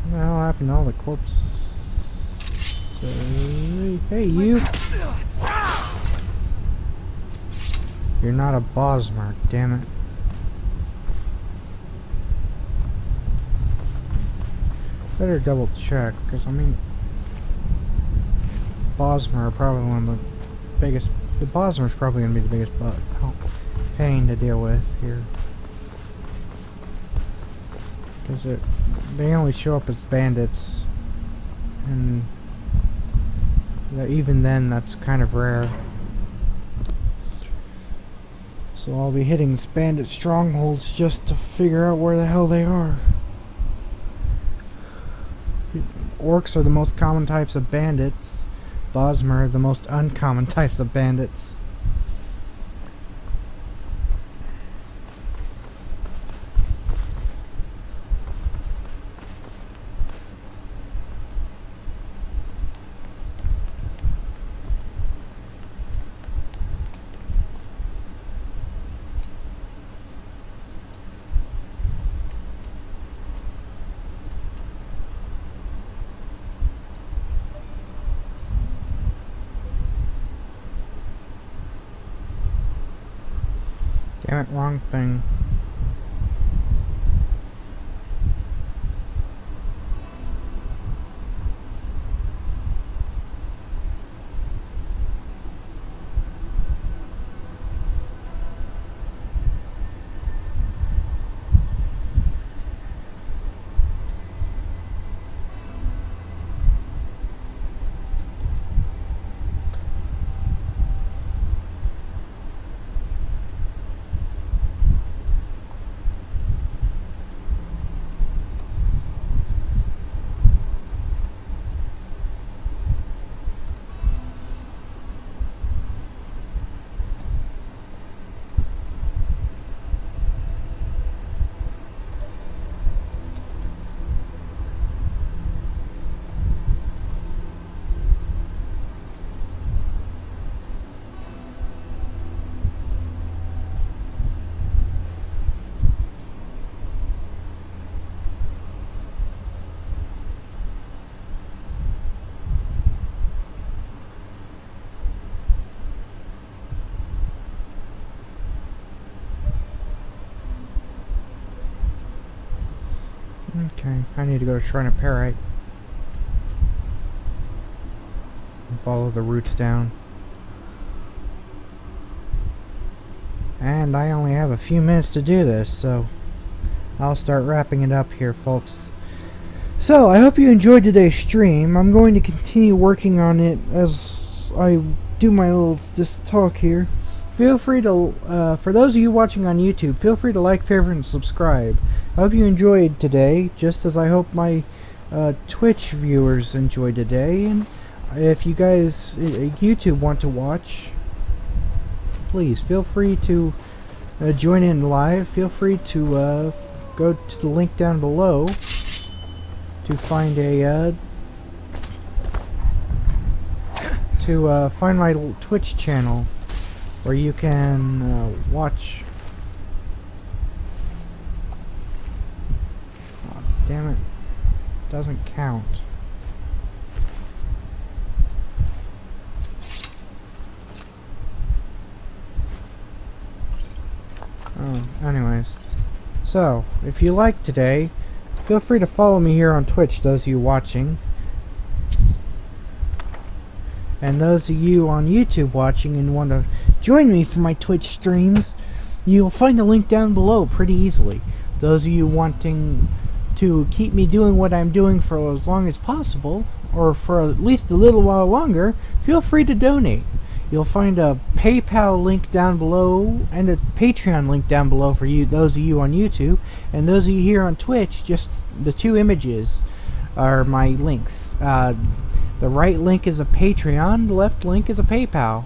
What the hell happened to all the corpses? Hey, you! You're not a Bosmer, damn it. Better double check, because I mean, Bosmer are probably one of the biggest. The Bosmer's probably going to be the biggest pain to deal with here. Because they only show up as bandits, and even then that's kind of rare. So I'll be hitting bandit strongholds just to figure out where the hell they are. Orcs are the most common types of bandits. Bosmer are the most uncommon types of bandits. Damn it, wrong thing. Okay, I need to go to Shrine of Parite. And follow the roots down. And I only have a few minutes to do this, so I'll start wrapping it up here, folks. So, I hope you enjoyed today's stream. I'm going to continue working on it as I do my little talk here. Feel free to, for those of you watching on YouTube, feel free to like, favorite, and subscribe. I hope you enjoyed today, just as I hope my Twitch viewers enjoyed today. And if you guys YouTube want to watch, please feel free to join in live. Feel free to go to the link down below to find a find my Twitch channel where you can watch. Oh, damn it! Doesn't count. Oh, anyways. So, if you liked today, feel free to follow me here on Twitch, those of you watching. And those of you on YouTube watching and want to join me for my Twitch streams, you'll find the link down below pretty easily. Those of you wanting to keep me doing what I'm doing for as long as possible, or for at least a little while longer, feel free to donate. You'll find a PayPal link down below and a Patreon link down below for you, those of you on YouTube, and those of you here on Twitch, just the two images. are my links. The right link is a Patreon, the left link is a PayPal.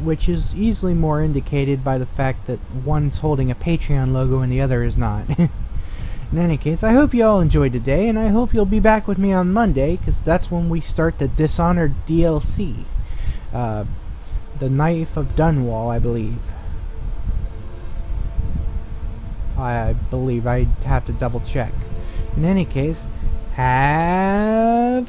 Which is easily more indicated by the fact that one's holding a Patreon logo and the other is not. In any case, I hope you all enjoyed today, and I hope you'll be back with me on Monday, because that's when we start the Dishonored DLC. The Knife of Dunwall, I believe. I believe I'd have to double check. In any case, have